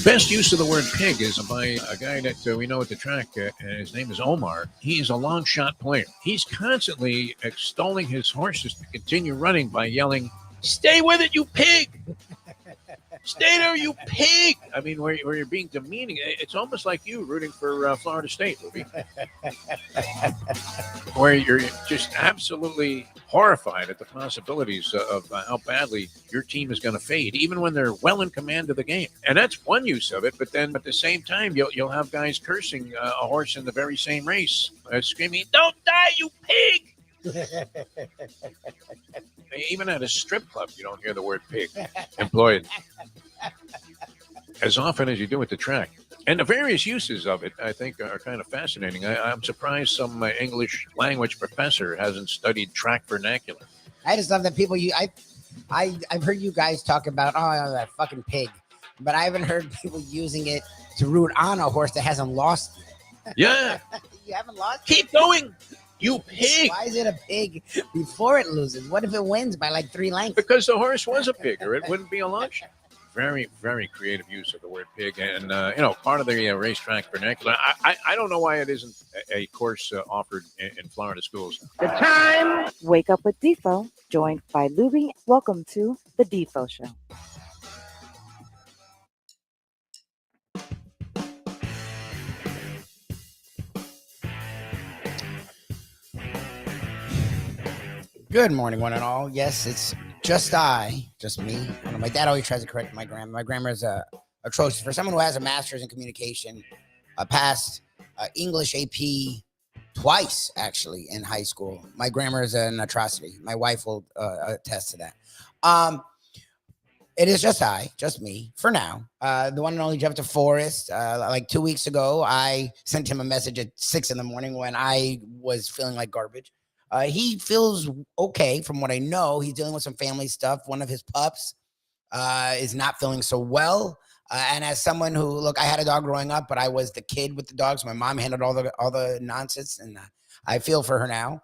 best use of the word pig is by a guy that we know at the track, and his name is Omar. He's a long shot player. He's constantly extolling his horses to continue running by yelling, "Stay with it, you pig! Stay there, you pig!" I mean, where you're being demeaning. It's almost like you rooting for Florida State, Lubie. Where you're just absolutely horrified at the possibilities of how badly your team is going to fade, even when they're well in command of the game. And that's one use of it. But then at the same time, you'll have guys cursing a horse in the very same race, screaming, "Don't die, you pig!" Even at a strip club, you don't hear the word pig employed as often as you do at the track. And the various uses of it, I think, are kind of fascinating. I'm surprised some English language professor hasn't studied track vernacular. I just love that people I've heard you guys talk about, that fucking pig, but I haven't heard people using it to root on a horse that hasn't lost yet. Yeah. You haven't lost? Keep going, you pig. Why is it a pig before it loses? What if it wins by like 3 lengths? Because the horse was a pig, or it wouldn't be a lunch. Very, very creative use of the word pig. And, part of the racetrack vernacular. I don't know why it isn't a course offered in Florida schools. The time. Wake up with Defo, joined by Lubie. Welcome to the Defo Show. Good morning, one and all. Yes, it's just me. I know, my dad always tries to correct my grammar. My grammar is atrocious. For someone who has a master's in communication, passed English AP twice, actually, in high school. My grammar is an atrocity. My wife will attest to that. It is just me, for now. The one and only Jeff DeForest. Like 2 weeks ago, I sent him a message at 6 in the morning when I was feeling like garbage. He feels okay from what I know. He's dealing with some family stuff. One of his pups is not feeling so well. And as someone who, look, I had a dog growing up, but I was the kid with the dogs. My mom handled all the nonsense, and I feel for her now.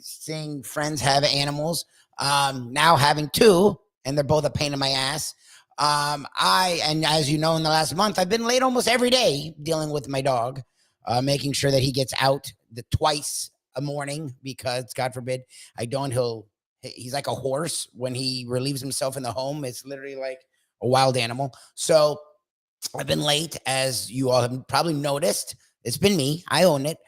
Seeing friends have animals, now having 2, and they're both a pain in my ass. And as you know, in the last month, I've been late almost every day dealing with my dog, making sure that he gets out twice a morning, because God forbid I don't, he's like a horse. When he relieves himself in the home, it's literally like a wild animal. So I've been late, as you all have probably noticed. It's been me. I own it.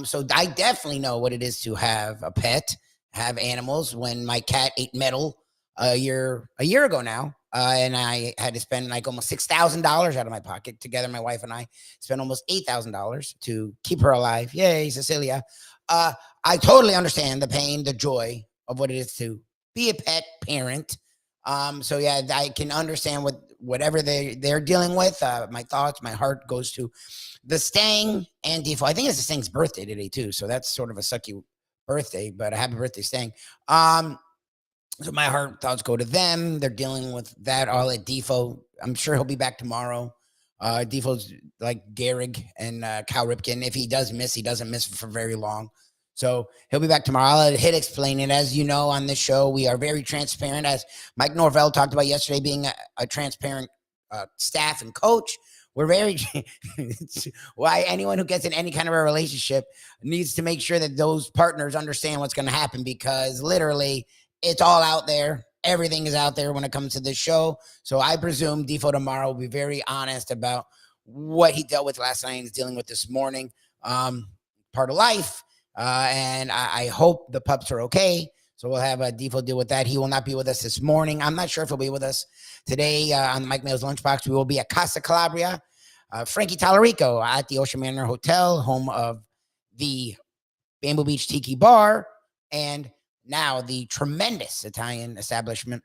So I definitely know what it is to have a pet, have animals. When my cat ate metal a year ago now, and I had to spend like almost $6,000 out of my pocket. Together, my wife and I spent almost $8,000 to keep her alive. Yay, Cecilia. I totally understand the pain, the joy of what it is to be a pet parent. So yeah, I can understand whatever they're dealing with. My thoughts, my heart goes to the Stang and Defo. I think it's the Stang's birthday today too, so that's sort of a sucky birthday, but a happy birthday, Stang. So my thoughts go to them. They're dealing with that all at Defo. I'm sure he'll be back tomorrow. Defo's like Gehrig and Cal Ripken. If he does miss, he doesn't miss for very long. So he'll be back tomorrow. I'll let Hit explain it. As you know, on this show, we are very transparent. As Mike Norvell talked about yesterday, being a transparent staff and coach, we're very why anyone who gets in any kind of a relationship needs to make sure that those partners understand what's going to happen, because literally it's all out there. Everything is out there when it comes to this show. So I presume Defo tomorrow will be very honest about what he dealt with last night and is dealing with this morning. Part of life. And I hope the pups are okay. So we'll have Defo deal with that. He will not be with us this morning. I'm not sure if he'll be with us today on Mike Mayo's Lunchbox. We will be at Casa Calabria, Frankie Tallarico at the Ocean Manor Hotel, home of the Bamboo Beach Tiki Bar, and now the tremendous Italian establishment,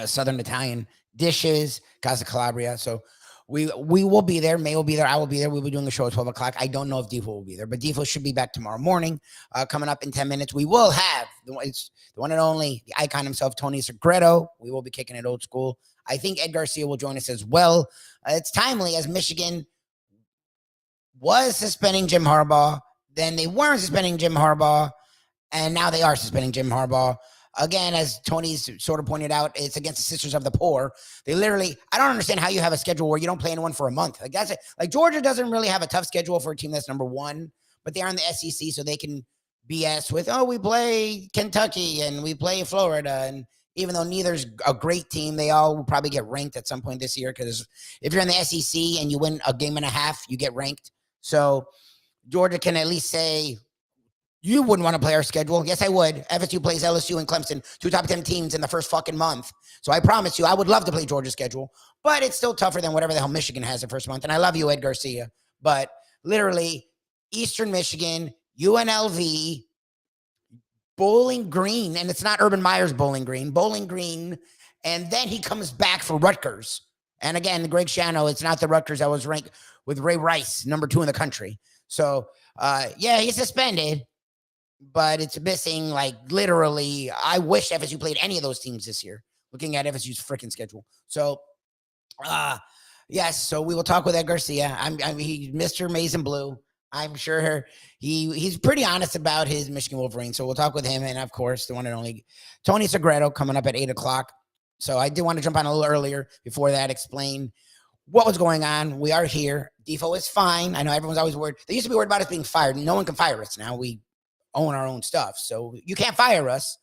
Southern Italian dishes, Casa Calabria. So we will be there. May will be there. I will be there. We'll be doing a show at 12 o'clock. I don't know if Defo will be there, but Defo should be back tomorrow morning. Coming up in 10 minutes, we will have the one and only, the icon himself, Tony Segreto. We will be kicking it old school. I think Ed Garcia will join us as well. It's timely, as Michigan was suspending Jim Harbaugh. Then they weren't suspending Jim Harbaugh, and now they are suspending Jim Harbaugh. Again, as Tony's sort of pointed out, it's against the Sisters of the Poor. They literally, I don't understand how you have a schedule where you don't play anyone for a month. Like that's it. Like Georgia doesn't really have a tough schedule for a team that's number one, but they are in the SEC, so they can BS with, oh, we play Kentucky and we play Florida. And even though neither's a great team, they all will probably get ranked at some point this year, because if you're in the SEC and you win a game and a half, you get ranked. So Georgia can at least say, you wouldn't want to play our schedule. Yes, I would. FSU plays LSU and Clemson, 2 top 10 teams in the first fucking month. So I promise you, I would love to play Georgia's schedule, but it's still tougher than whatever the hell Michigan has the first month. And I love you, Ed Garcia, but literally Eastern Michigan, UNLV, Bowling Green, and it's not Urban Meyer's Bowling Green, and then he comes back for Rutgers. And again, Greg Schiano, it's not the Rutgers that was ranked with Ray Rice, number 2 in the country. So, yeah, he's suspended, but it's missing, like, literally, I wish FSU played any of those teams this year, looking at FSU's freaking schedule. So, yes, so we will talk with Ed Garcia. He's Mr. Maize and Blue. I'm sure he's pretty honest about his Michigan Wolverines. So we'll talk with him. And, of course, the one and only Tony Segreto coming up at 8 o'clock. So I did want to jump on a little earlier before that, explain what was going on. We are here. Defo is fine. I know everyone's always worried. They used to be worried about us being fired. No one can fire us now. We own our own stuff. So you can't fire us.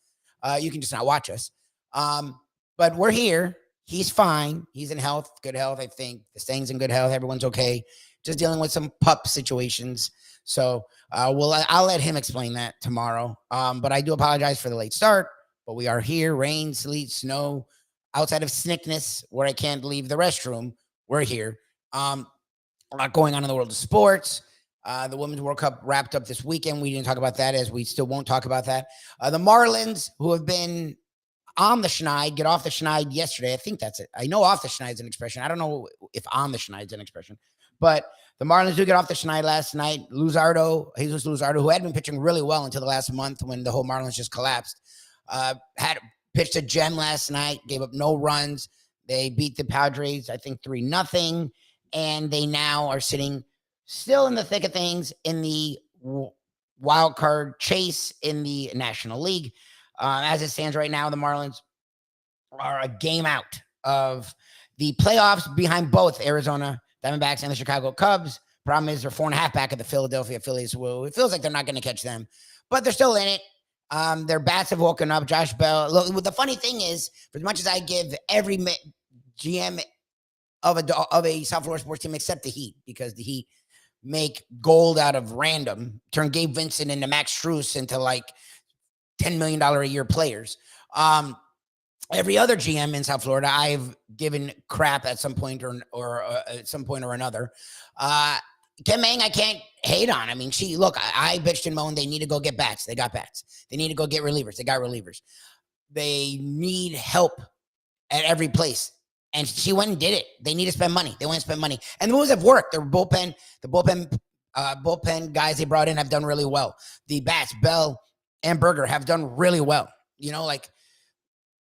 You can just not watch us. But we're here. He's fine. He's in health, good health, I think. The Stang's in good health. Everyone's okay. Just dealing with some pup situations. So I'll let him explain that tomorrow. But I do apologize for the late start. But we are here. Rain, sleet, snow. Outside of sickness, where I can't leave the restroom, we're here. A lot going on in the world of sports. The Women's World Cup wrapped up this weekend. We didn't talk about that, as we still won't talk about that. The Marlins, who have been on the schneid, get off the schneid yesterday. I think that's it. I know off the schneid is an expression. I don't know if on the schneid is an expression. But the Marlins do get off the schneid last night. Jesus Luzardo, who had been pitching really well until the last month when the whole Marlins just collapsed, had pitched a gem last night, gave up no runs. They beat the Padres, I think 3-0, and they now are sitting still in the thick of things in the wild card chase in the National League. As it stands right now, the Marlins are a game out of the playoffs behind both Arizona Diamondbacks and the Chicago Cubs. Problem is they're 4.5 back of the Philadelphia Phillies. Well, it feels like they're not going to catch them, but they're still in it. Their bats have woken up. Josh Bell. Look, the funny thing is, for as much as I give every GM of a South Florida sports team except the Heat, because the Heat make gold out of random, turn Gabe Vincent into Max Strus into like $10 million a year players. Every other GM in South Florida, I've given crap at some point or at some point or another. Kim Mang, I can't hate on. I mean, I bitched and moaned. They need to go get bats. They got bats. They need to go get relievers. They got relievers. They need help at every place. And she went and did it. They need to spend money. They went and spend money. And the moves have worked. The bullpen guys they brought in have done really well. The bats, Bell and Berger, have done really well. You know, like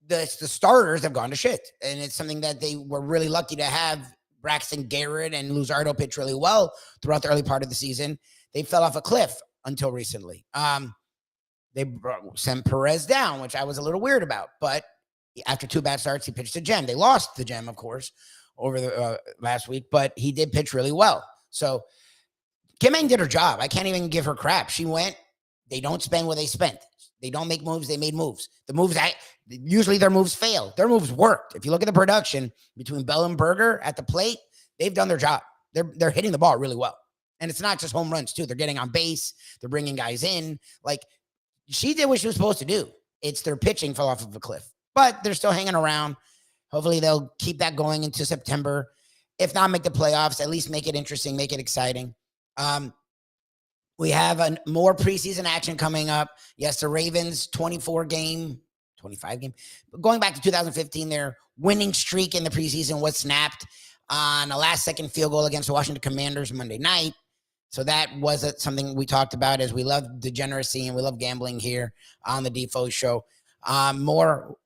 the starters have gone to shit. And it's something that they were really lucky to have. Braxton Garrett and Luzardo pitched really well throughout the early part of the season. They fell off a cliff until recently. They sent Perez down, which I was a little weird about. But after 2 bad starts, he pitched a gem. They lost the gem, of course, over the last week, but he did pitch really well. So Kim Mang did her job. I can't even give her crap. She went. They don't spend what they spent. They don't make moves. They made moves. The moves, usually their moves fail. Their moves worked. If you look at the production between Bell and Berger at the plate, they've done their job. They're hitting the ball really well. And it's not just home runs, too. They're getting on base. They're bringing guys in. Like, she did what she was supposed to do. It's their pitching fell off of a cliff. But they're still hanging around. Hopefully they'll keep that going into September. If not, make the playoffs. At least make it interesting. Make it exciting. We have more preseason action coming up. Yes, the Ravens 25 game. But going back to 2015, their winning streak in the preseason was snapped on a last-second field goal against the Washington Commanders Monday night. So that was something we talked about, as we love degeneracy and we love gambling here on the Defo Show. More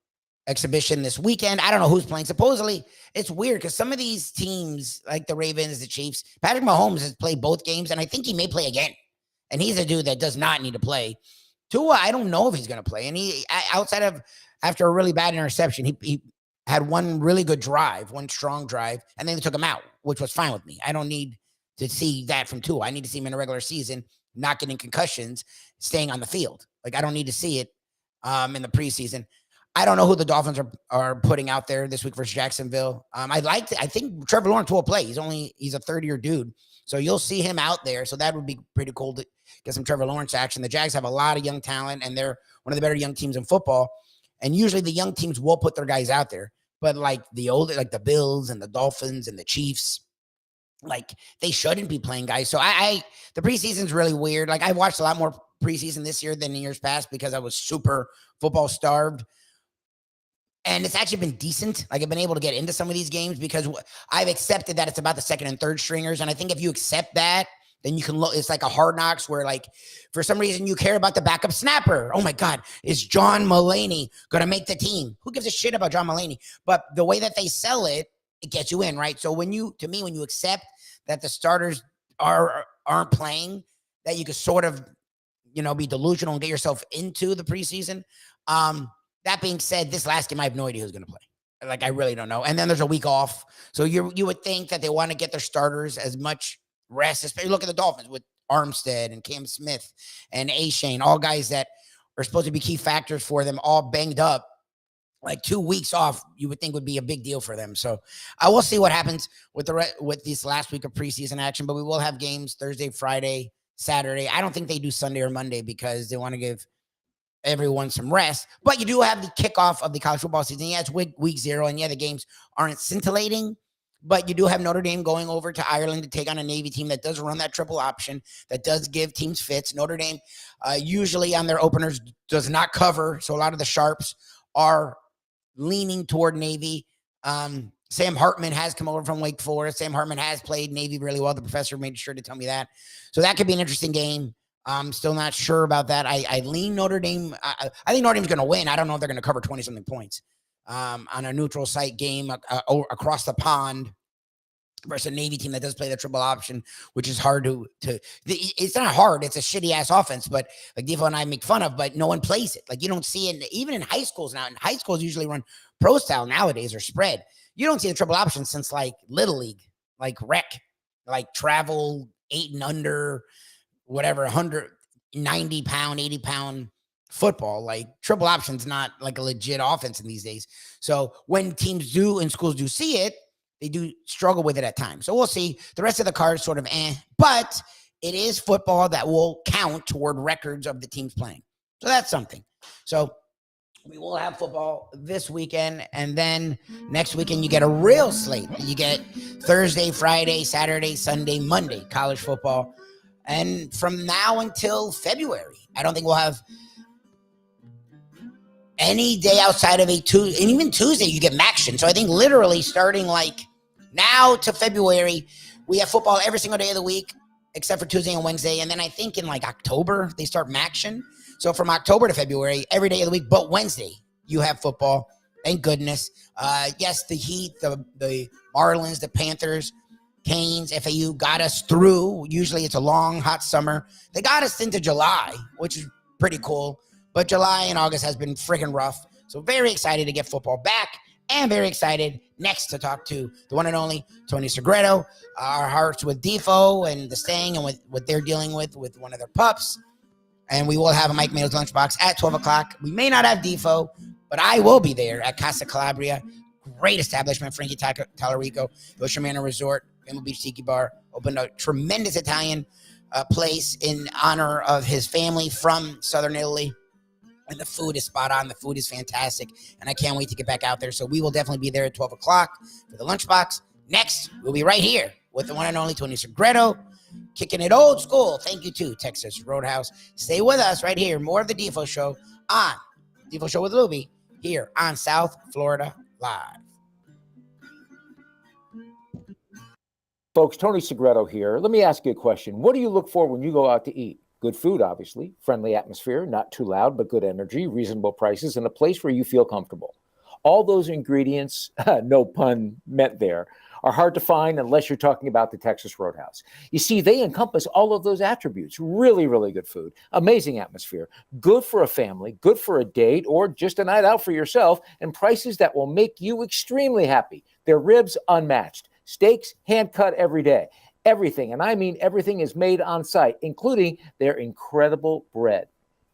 exhibition this weekend. I don't know who's playing. Supposedly, it's weird because some of these teams, like the Ravens, the Chiefs, Patrick Mahomes has played both games, and I think he may play again. And he's a dude that does not need to play. Tua, I don't know if he's going to play. And outside of after a really bad interception, he had one really good drive, one strong drive, and then they took him out, which was fine with me. I don't need to see that from Tua. I need to see him in a regular season, not getting concussions, staying on the field. Like, I don't need to see it in the preseason. I don't know who the Dolphins are putting out there this week versus Jacksonville. I think Trevor Lawrence will play. He's a third-year dude. So you'll see him out there. So that would be pretty cool to get some Trevor Lawrence action. The Jags have a lot of young talent, and they're one of the better young teams in football. And usually the young teams will put their guys out there. But like the Bills and the Dolphins and the Chiefs, like, they shouldn't be playing guys. So the preseason's really weird. Like, I watched a lot more preseason this year than in years past because I was super football starved. And it's actually been decent. Like, I've been able to get into some of these games because I've accepted that it's about the second and third stringers. And I think if you accept that, then you can look, it's like a Hard Knocks where, like, for some reason you care about the backup snapper. Oh my God, is John Mulaney going to make the team? Who gives a shit about John Mulaney? But the way that they sell it, it gets you in, right? So when you accept that the starters aren't playing, that you could sort of, be delusional and get yourself into the preseason. That being said, this last game, I have no idea who's going to play. Like, I really don't know. And then there's a week off. So you would think that they want to get their starters as much rest. Especially look at the Dolphins with Armstead and Cam Smith and A-Shane, all guys that are supposed to be key factors for them, all banged up. Like 2 weeks off, you would think would be a big deal for them. So I will see what happens with this last week of preseason action, but we will have games Thursday, Friday, Saturday. I don't think they do Sunday or Monday because they want to give everyone some rest, but you do have the kickoff of the college football season. Yeah, it's week 0, and yeah, the games aren't scintillating, but you do have Notre Dame going over to Ireland to take on a Navy team that does run that triple option, that does give teams fits. Notre Dame usually on their openers does not cover, so a lot of the sharps are leaning toward Navy. Sam Hartman has come over from Wake Forest. Sam Hartman has played Navy really well. The professor made sure to tell me that. So that could be an interesting game. I'm still not sure about that. I lean Notre Dame. I think Notre Dame's going to win. I don't know if they're going to cover 20-something points on a neutral site game across the pond versus a Navy team that does play the triple option, which is hard to it's not hard. It's a shitty-ass offense, but like Defo and I make fun of, but no one plays it. Like, you don't see it even in high schools now. And high schools usually run pro style nowadays or spread. You don't see the triple option since, like, Little League, like rec, like travel 8 and under, whatever, 190 pound, 80 pound football. Like, triple option's not like a legit offense in these days. So when teams do and schools do see it, they do struggle with it at times. So we'll see. The rest of the card is sort of but it is football that will count toward records of the teams playing. So that's something. So we will have football this weekend, and then next weekend you get a real slate. You get Thursday, Friday, Saturday, Sunday, Monday, college football. And from now until February, I don't think we'll have any day outside of a Tuesday. And even Tuesday, you get Maction. So I think literally starting like now to February, we have football every single day of the week, except for Tuesday and Wednesday. And then I think in like October, they start Maction. So from October to February, every day of the week, but Wednesday, you have football. Thank goodness. Yes, the Heat, the Marlins, the Panthers, Canes, FAU got us through. Usually it's a long, hot summer. They got us into July, which is pretty cool. But July and August has been freaking rough. So very excited to get football back, and very excited next to talk to the one and only Tony Segreto. Our hearts with Defo and the staying and with what they're dealing with one of their pups. And we will have a Mike Mato's Lunchbox at 12 o'clock. We may not have Defo, but I will be there at Casa Calabria. Great establishment, Frankie Tallarico, the Ocean Manor Resort, Rainbow Beach Tiki Bar. Opened a tremendous Italian place in honor of his family from Southern Italy. And the food is spot on. The food is fantastic. And I can't wait to get back out there. So we will definitely be there at 12 o'clock for the Lunchbox. Next, we'll be right here with the one and only Tony Segreto, kicking it old school. Thank you to Texas Roadhouse. Stay with us right here. More of the Defo Show on Defo Show with Lubie here on South Florida Live. Folks, Tony Segreto here. Let me ask you a question. What do you look for when you go out to eat? Good food, obviously, friendly atmosphere, not too loud, but good energy, reasonable prices, and a place where you feel comfortable. All those ingredients, no pun meant there, are hard to find unless you're talking about the Texas Roadhouse. You see, they encompass all of those attributes. Really, really good food, amazing atmosphere, good for a family, good for a date, or just a night out for yourself, and prices that will make you extremely happy. Their ribs unmatched, steaks hand cut every day. Everything, and I mean everything, is made on site, including their incredible bread.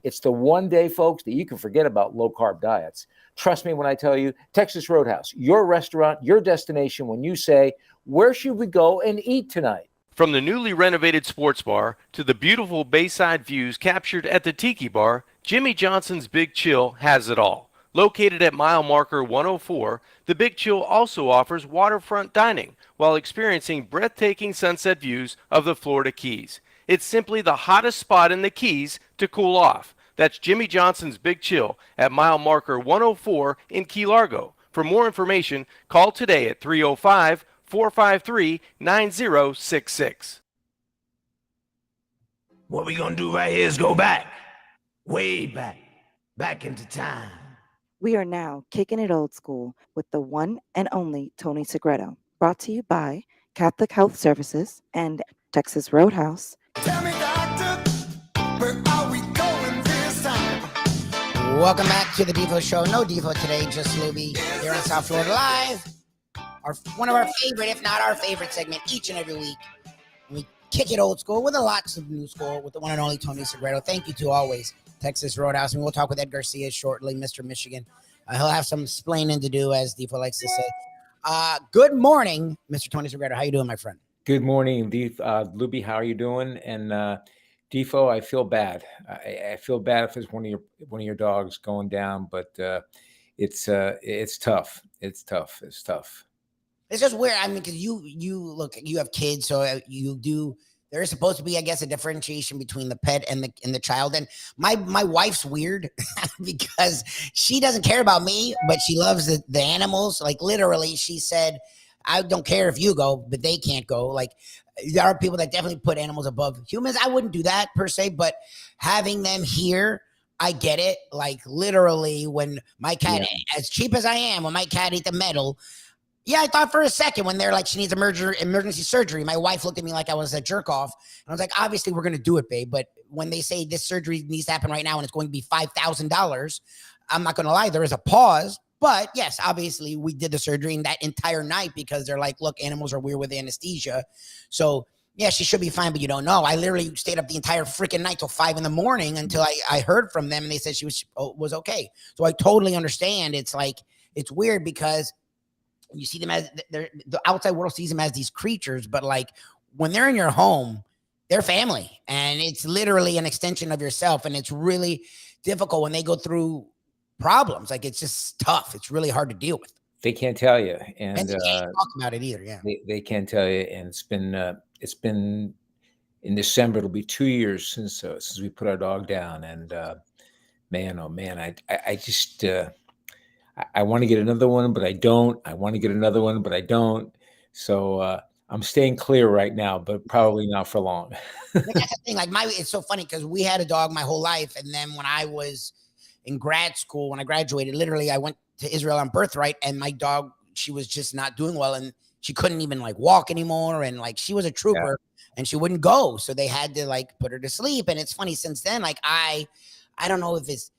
It's the one day, folks, that you can forget about low-carb diets. Trust me when I tell you, Texas Roadhouse, your restaurant, your destination when you say, where should we go and eat tonight? From the newly renovated sports bar to the beautiful bayside views captured at the Tiki Bar, Jimmy Johnson's Big Chill has it all. Located at mile marker 104, the Big Chill also offers waterfront dining while experiencing breathtaking sunset views of the Florida Keys. It's simply the hottest spot in the Keys to cool off. That's Jimmy Johnson's Big Chill at mile marker 104 in Key Largo. For more information, call today at 305-453-9066. What we gonna do right here is go back, way back into time. We are now kicking it old school with the one and only Tony Segreto. Brought to you by Catholic Health Services and Texas Roadhouse. Tell me, doctor, where are we going this time? Welcome back to the Defo Show. No Defo today, just Lubie here on South Florida Live. One of our favorite, if not our favorite segment each and every week. We kick it old school with a lots of new school with the one and only Tony Segreto. Thank you to always Texas Roadhouse. And we'll talk with Ed Garcia shortly, Mr. Michigan. He'll have some explaining to do, as Defo likes to say. Good morning, Mr. Tony Segreto. How you doing, my friend? Good morning, Lubie. How are you doing? And Defo, I feel bad. I feel bad if it's one of your dogs going down, but it's tough. It's tough. It's just weird. I mean, because you have kids, so you do. There is supposed to be, I guess, a differentiation between the pet and the child. And my wife's weird because she doesn't care about me, but she loves the animals. Like literally, she said, I don't care if you go, but they can't go. Like there are people that definitely put animals above humans. I wouldn't do that per se, but having them here, I get it. Like literally when my cat, as cheap as I am, when my cat ate the metal, yeah, I thought for a second when they're like, she needs emergency surgery. My wife looked at me like I was a jerk off. And I was like, obviously we're going to do it, babe. But when they say this surgery needs to happen right now and it's going to be $5,000, I'm not going to lie. There is a pause. But yes, obviously we did the surgery in that entire night because they're like, look, animals are weird with anesthesia. So yeah, she should be fine, but you don't know. I literally stayed up the entire freaking night till 5 a.m. until I heard from them and they said she was okay. So I totally understand. It's like, it's weird because you see them as the outside world sees them as these creatures, but like when they're in your home, they're family and it's literally an extension of yourself. And it's really difficult when they go through problems. Like it's just tough. It's really hard to deal with. They can't tell you, and they can't talk about it either. Yeah, they can't tell you. And it's been in December. It'll be 2 years since we put our dog down. And man, oh man, I just. I want to get another one, but I don't. I want to get another one, but I don't. So I'm staying clear right now, but probably not for long. That's the thing. Like it's so funny because we had a dog my whole life, and then when I was in grad school, when I graduated, literally I went to Israel on birthright, and my dog, she was just not doing well, and she couldn't even like walk anymore, and like she was a trooper, and she wouldn't go, so they had to like put her to sleep. And it's funny since then, like I don't know if it's.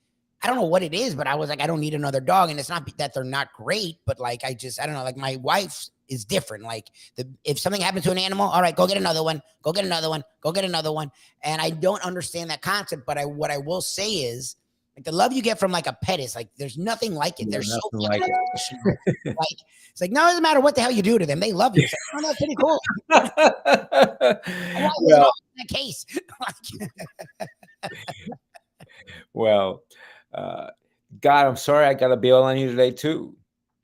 I don't know what it is, but I was like, I don't need another dog. And it's not that they're not great, but like, I don't know, like my wife is different. Like if something happens to an animal, all right, go get another one, go get another one, go get another one. And I don't understand that concept, but what I will say is like the love you get from like a pet is like, there's nothing like it. There's so like it. Like, it's like, no, it doesn't matter what the hell you do to them. They love you. It's like, oh, that's pretty cool. Well, in that case. Well, God, I'm sorry I got to bail on you today too.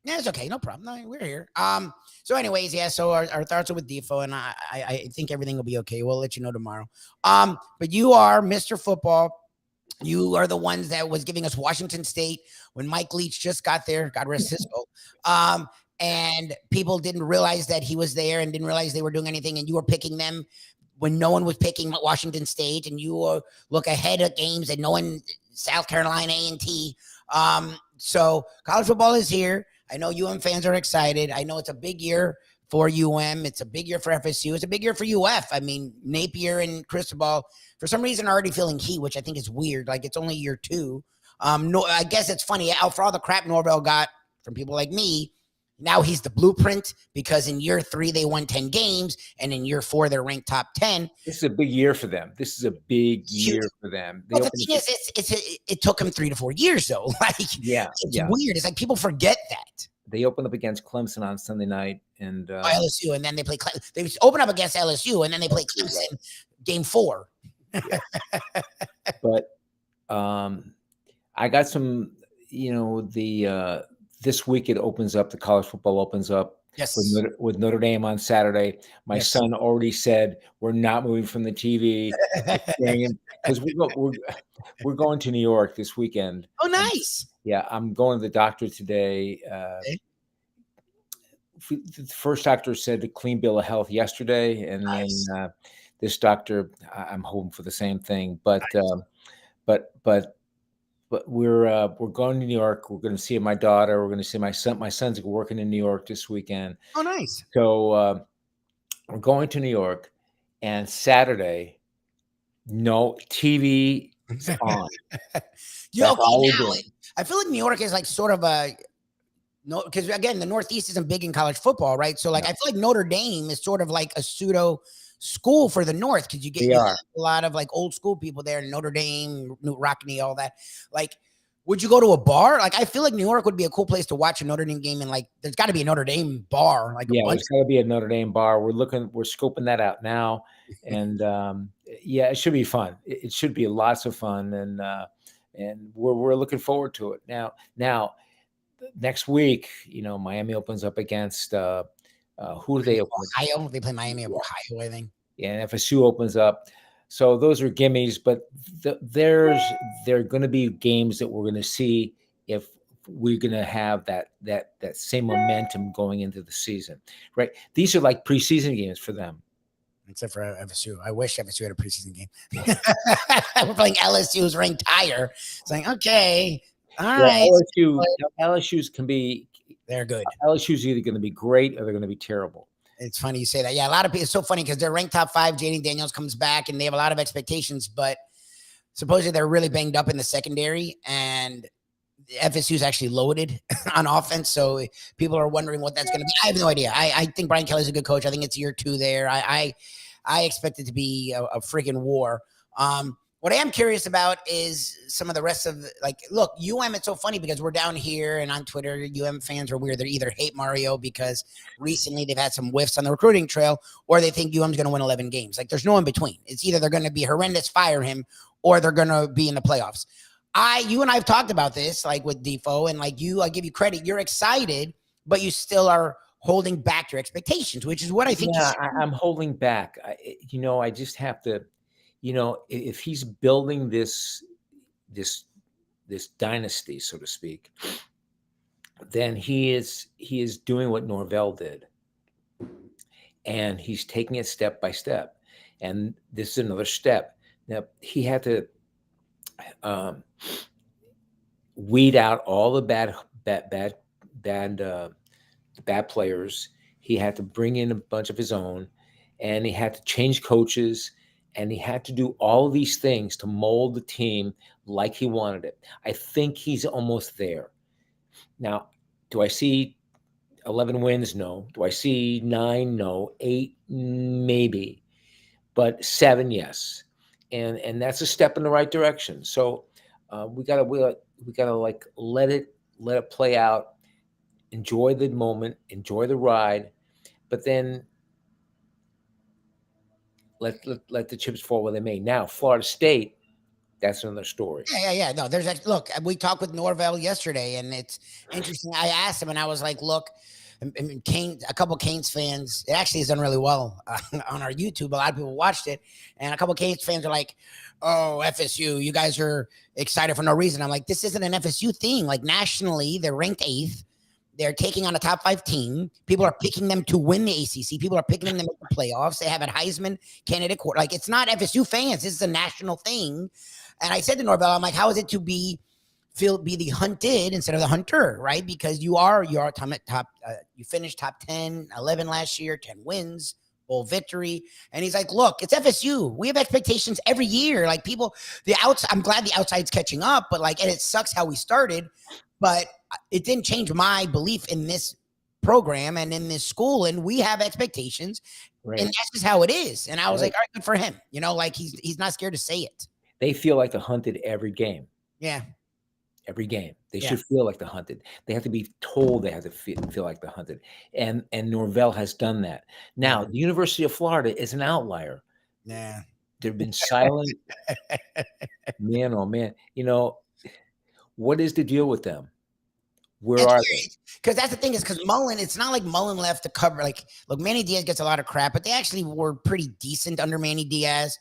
Yeah, it's okay. No problem. No, we're here. So anyways, yeah, so our thoughts are with Defo, and I think everything will be okay. We'll let you know tomorrow. But you are Mr. Football. You are the ones that was giving us Washington State when Mike Leach just got there. God rest his soul. And people didn't realize that he was there and didn't realize they were doing anything, and you were picking them when no one was picking Washington State, and you look ahead of games and no one, South Carolina A&T. So college football is here. I know UM fans are excited. I know it's a big year for UM. It's a big year for FSU. It's a big year for UF. I mean, Napier and Cristobal, for some reason, are already feeling heat, which I think is weird. Like, it's only year 2. No, I guess it's funny. For all the crap Norvell got from people like me, now he's the blueprint, because in year 3 they won 10 games, and in year 4 they're ranked top 10. This is a big year for them. This is a big year for them. Well, the thing is, it took him 3 to 4 years though. Like, it's weird. It's like people forget that. They opened up against Clemson on Sunday night, and LSU, and then they play. They open up against LSU, and then they play Clemson game 4. But I got some. This week it opens up. The college football opens up. Yes. With Notre Dame on Saturday. My son already said we're not moving from the TV because we're going to New York this weekend. Oh, nice. Yeah, I'm going to the doctor today. The first doctor said a clean bill of health yesterday, and then this doctor, I'm hoping for the same thing. But we're going to New York. We're going to see my daughter. We're going to see my son. My son's working in New York this weekend. Oh, nice. So we're going to New York, and Saturday, no TV is on. I feel like New York is like sort of because again, the Northeast isn't big in college football, right? So like, I feel like Notre Dame is sort of like a pseudo school for the North, because you get a lot of like old school people there, Notre Dame, New Rockney, all that. Like, would you go to a bar? Like, I feel like New York would be a cool place to watch a Notre Dame game, and like, there's got to be a Notre Dame bar. Like, there's got to be a Notre Dame bar. We're scoping that out now, and it should be fun. It should be lots of fun, and we're looking forward to it. Now, next week, Miami opens up against who do they open? Ohio. They play Miami of Ohio, I think. Yeah, and FSU opens up. So those are gimmies, but there are going to be games that we're going to see if we're going to have that same momentum going into the season, right? These are like preseason games for them. Except for FSU. I wish FSU had a preseason game. We're playing LSU, who's ranked higher. It's like, okay, all right. LSU's can be. They're good. LSU's either going to be great or they're going to be terrible. It's funny you say that. Yeah, a lot of people. It's so funny because they're ranked top 5. Jaden Daniels comes back, and they have a lot of expectations, but supposedly they're really banged up in the secondary, and FSU's actually loaded on offense. So people are wondering what that's going to be. I have no idea. I think Brian Kelly's a good coach. I think it's year 2 there. I expect it to be a freaking war. What I am curious about is some of the rest of look, UM, it's so funny because we're down here and on Twitter, UM fans are weird. They either hate Mario because recently they've had some whiffs on the recruiting trail, or they think UM's going to win 11 games. Like, there's no in between. It's either they're going to be horrendous, fire him, or they're going to be in the playoffs. You and I have talked about this, like with Defo, and like I give you credit. You're excited, but you still are holding back your expectations, which is what I think. Yeah, I'm holding back. I just have to. If he's building this dynasty, so to speak, then he is doing what Norvell did, and he's taking it step by step. And this is another step. Now he had to weed out all the bad players. He had to bring in a bunch of his own, and he had to change coaches. And he had to do all these things to mold the team like he wanted it. I think he's almost there. Now, do I see 11 wins? No. Do I see 9? No. 8? Maybe. But 7, yes. And that's a step in the right direction. So we gotta like let it play out, enjoy the moment, enjoy the ride, but then let the chips fall where they may. Now, Florida State, that's another story. Yeah. No, look, we talked with Norvell yesterday, and it's interesting. I asked him, and I was like, look, a couple Canes fans, it actually has done really well on our YouTube. A lot of people watched it, and a couple Canes fans are like, oh, FSU, you guys are excited for no reason. I'm like, this isn't an FSU thing. Like, nationally, they're ranked 8th. They're taking on a top 5 team. People are picking them to win the ACC. People are picking them to make the playoffs. They have a Heisman candidate. Like, it's not FSU fans. This is a national thing. And I said to Norvell, I'm like, how is it to be be the hunted instead of the hunter, right? Because you finished top 10, 11 last year, 10 wins, bowl victory. And he's like, look, it's FSU. We have expectations every year. Like I'm glad the outside's catching up, but and it sucks how we started, but it didn't change my belief in this program and in this school. And we have expectations. Right. And that's just how it is. And I was like, all right, good for him. He's not scared to say it. They feel like the hunted every game. Yeah. Every game. They should feel like the hunted. They have to be told they have to feel like the hunted. And Norvell has done that. Now, the University of Florida is an outlier. Yeah. They've been silent. Man, oh man. What is the deal with them? Where are they? Because that's the thing, is because Mullen, it's not like Mullen left to cover. Look, Manny Diaz gets a lot of crap, but they actually were pretty decent under Manny Diaz.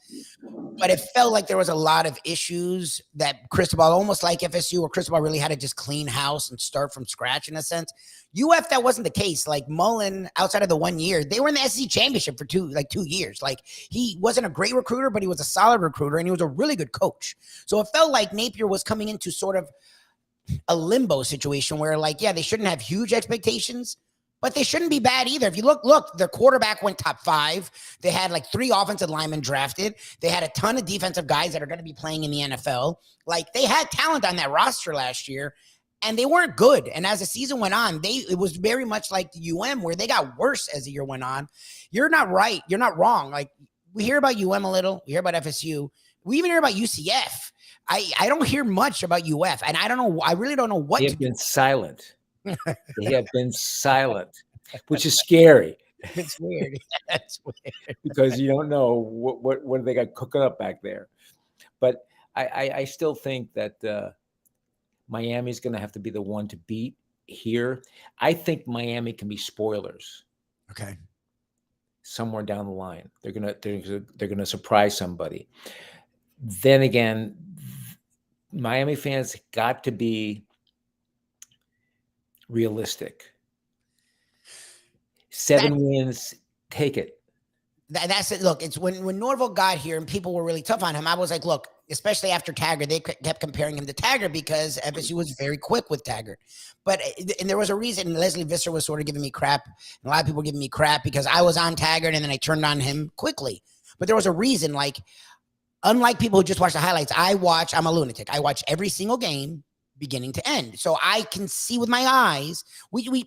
But it felt like there was a lot of issues that Cristobal, almost like FSU, where Cristobal really had to just clean house and start from scratch in a sense. UF, that wasn't the case. Like Mullen, outside of the 1 year, they were in the SEC championship for 2 years. He wasn't a great recruiter, but he was a solid recruiter, and he was a really good coach. So it felt like Napier was coming into sort of a limbo situation where they shouldn't have huge expectations, but they shouldn't be bad either. If you look, their quarterback went top 5. They had 3 offensive linemen drafted. They had a ton of defensive guys that are going to be playing in the NFL. They had talent on that roster last year, and they weren't good. And as the season went on, it was very much like the UM, where they got worse as the year went on. You're not right. You're not wrong. We hear about UM a little. We hear about FSU. We even hear about UCF. I don't hear much about UF, and I don't know. I really don't know what. They have been silent. They have been silent, which is scary. It's weird. That's weird because you don't know what they got cooking up back there. But I still think that Miami's going to have to be the one to beat here. I think Miami can be spoilers. Okay. Somewhere down the line, they're gonna surprise somebody. Then again, Miami fans got to be realistic. 7 wins, take it. That's it. Look, it's when Norvell got here and people were really tough on him, I was like, look, especially after Taggart, they kept comparing him to Taggart because FSU was very quick with Taggart. And there was a reason. Leslie Visser was sort of giving me crap, and a lot of people were giving me crap because I was on Taggart and then I turned on him quickly. But there was a reason, unlike people who just watch the highlights, I'm a lunatic. I watch every single game beginning to end. So I can see with my eyes.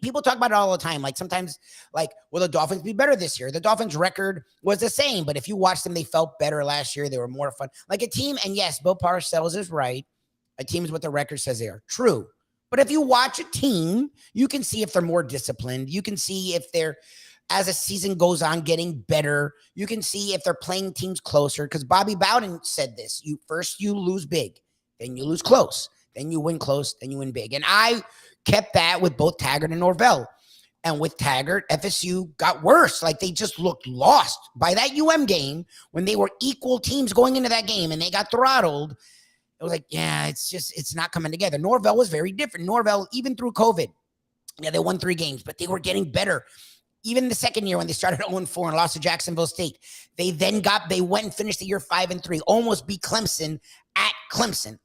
People talk about it all the time. Sometimes, will the Dolphins be better this year? The Dolphins record was the same, but if you watch them, they felt better last year. They were more fun. Like a team, and yes, Bill Parcells is right. A team is what the record says they are. True. But if you watch a team, you can see if they're more disciplined. You can see if they're, as the season goes on, getting better. You can see if they're playing teams closer, because Bobby Bowden said this. You lose big, then you lose close, then you win close, then you win big. And I kept that with both Taggart and Norvell. And with Taggart, FSU got worse. They just looked lost. By that UM game, when they were equal teams going into that game and they got throttled, it was it's not coming together. Norvell was very different. Norvell, even through COVID, they won 3 games, but they were getting better. Even the second year when they started 0-4 and lost to Jacksonville State, they went and finished the year 5-3, almost beat Clemson at Clemson.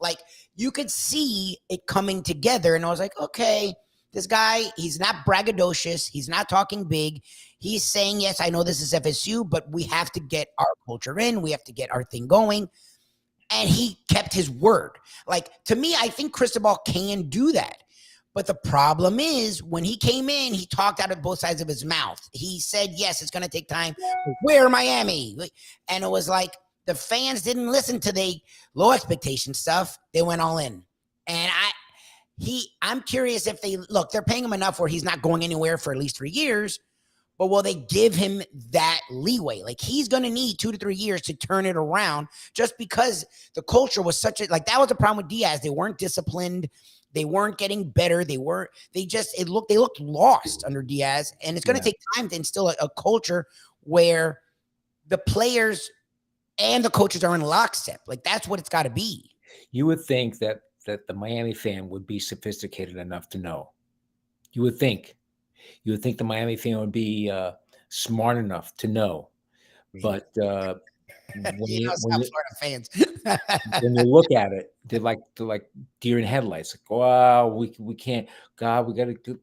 You could see it coming together. And I was like, okay, this guy, he's not braggadocious. He's not talking big. He's saying, yes, I know this is FSU, but we have to get our culture in. We have to get our thing going. And he kept his word. To me, I think Cristobal can do that. But the problem is, when he came in, he talked out of both sides of his mouth. He said, yes, it's going to take time. Where Miami? And it was the fans didn't listen to the low expectation stuff. They went all in. And I'm curious if they're paying him enough where he's not going anywhere for at least 3 years, but will they give him that leeway? He's going to need 2 to 3 years to turn it around, just because the culture was that was the problem with Diaz. They weren't disciplined. They weren't getting better. They looked lost under Diaz. And it's going to take time to instill a culture where the players and the coaches are in lockstep. That's what it's got to be. You would think that the Miami fan would be sophisticated enough to know. You would think the Miami fan would be smart enough to know. But You know, when South Florida fans. when you look at it, they're like deer in headlights. Like, wow, we can't. God, we got to do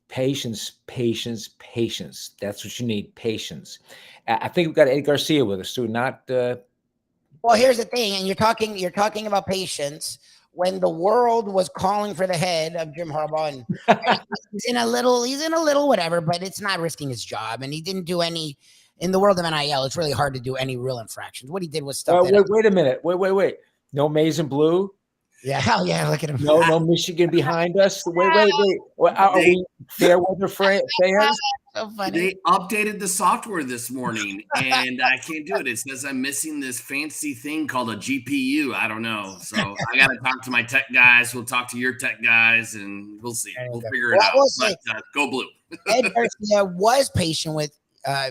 patience, patience, patience. That's what you need. Patience. I think we've got Ed Garcia with us too. Not Well, here's the thing, and you're talking about patience. When the world was calling for the head of Jim Harbaugh, and he's in a little whatever, but it's not risking his job, and he didn't do any. In the world of NIL, it's really hard to do any real infractions. What he did was stuff that. wait a minute. Wait. No maize and blue. Yeah, hell yeah, look at him. No Michigan behind us. Wait. Well, are we fair weather fans? So funny. They updated the software this morning, and I can't do it. It says I'm missing this fancy thing called a GPU. I don't know. So I got to talk to my tech guys. We'll talk to your tech guys, and we'll see. We'll figure it out. But go blue. Ed Garcia was patient with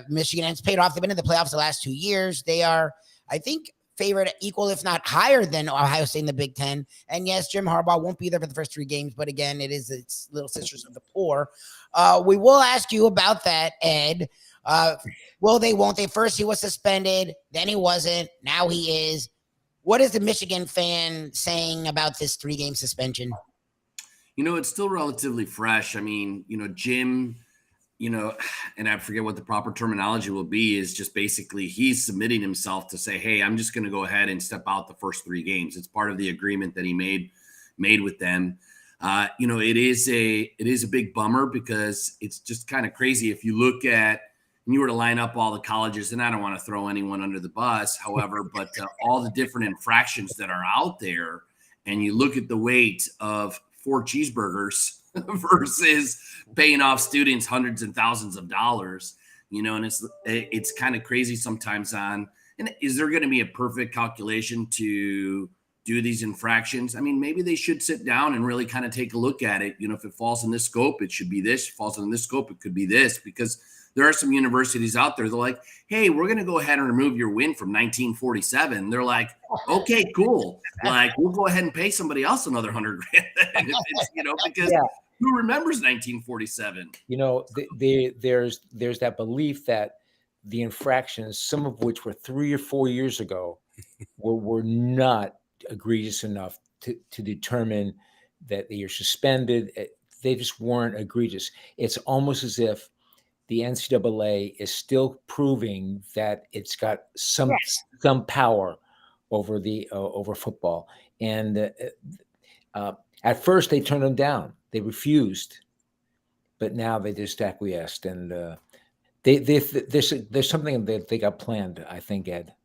Michigan, and it's paid off. They've been in the playoffs the last 2 years. They are, I think, favored equal, if not higher than Ohio State in the Big Ten. And yes, Jim Harbaugh won't be there for the first 3 games, but again, it's little sisters of the poor. We will ask you about that, Ed. Will they, won't they? First, he was suspended. Then he wasn't. Now he is. What is the Michigan fan saying about this 3-game suspension? It's still relatively fresh. I mean, Jim, and I forget what the proper terminology will be, is just basically he's submitting himself to say, hey, I'm just going to go ahead and step out the first 3 games. It's part of the agreement that he made with them. It is a big bummer because it's just kind of crazy. If you look at, and you were to line up all the colleges, and I don't want to throw anyone under the bus, however, but all the different infractions that are out there, and you look at the weight of 4 cheeseburgers versus paying off students hundreds and thousands of dollars, and it's kind of crazy sometimes and is there going to be a perfect calculation to do these infractions? I mean, maybe they should sit down and really kind of take a look at it. If it falls in this scope, it should be this. If it falls in this scope, it could be this, because there are some universities out there. They're like, hey, we're going to go ahead and remove your win from 1947. They're like, okay, cool. Like, we'll go ahead and pay somebody else another $100,000. Because who remembers 1947? There's that belief that the infractions, some of which were 3 or 4 years ago, were not egregious enough to determine that you're suspended. They just weren't egregious. It's almost as if the NCAA is still proving that it's got some power over over football. And at first they turned them down. They refused, but now they just acquiesced. And there's something that they got planned, I think, Ed.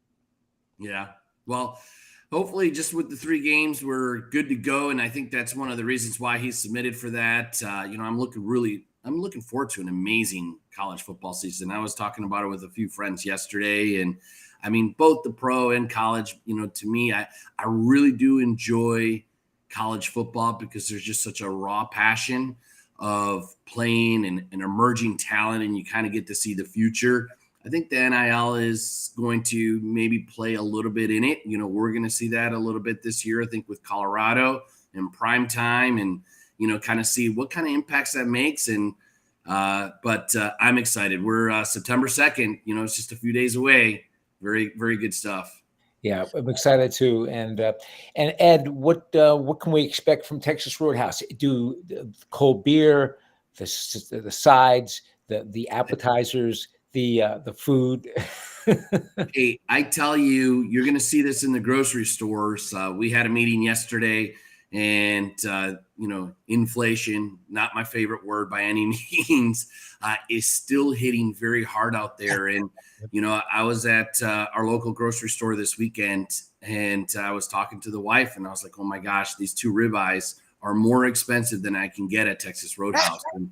Yeah. Well, hopefully just with the 3 games, we're good to go. And I think that's one of the reasons why he's submitted for that. I'm looking forward to an amazing college football season. I was talking about it with a few friends yesterday. And I mean, both the pro and college, to me, I really do enjoy college football because there's just such a raw passion of playing and emerging talent, and you kind of get to see the future. I think the NIL is going to maybe play a little bit in it. We're going to see that a little bit this year, I think, with Colorado and prime time, and, kind of see what kind of impacts that makes. And, but I'm excited. We're September 2nd, it's just a few days away. Very, very good stuff. Yeah, I'm excited too. And Ed, what can we expect from Texas Roadhouse? Do cold beer, the sides, the appetizers, the food? Hey, I tell you, you're going to see this in the grocery stores. We had a meeting yesterday, and inflation, not my favorite word by any means, is still hitting very hard out there. And I was at our local grocery store this weekend, and I was talking to the wife, and I was like, oh my gosh, these 2 ribeyes are more expensive than I can get at Texas Roadhouse. And,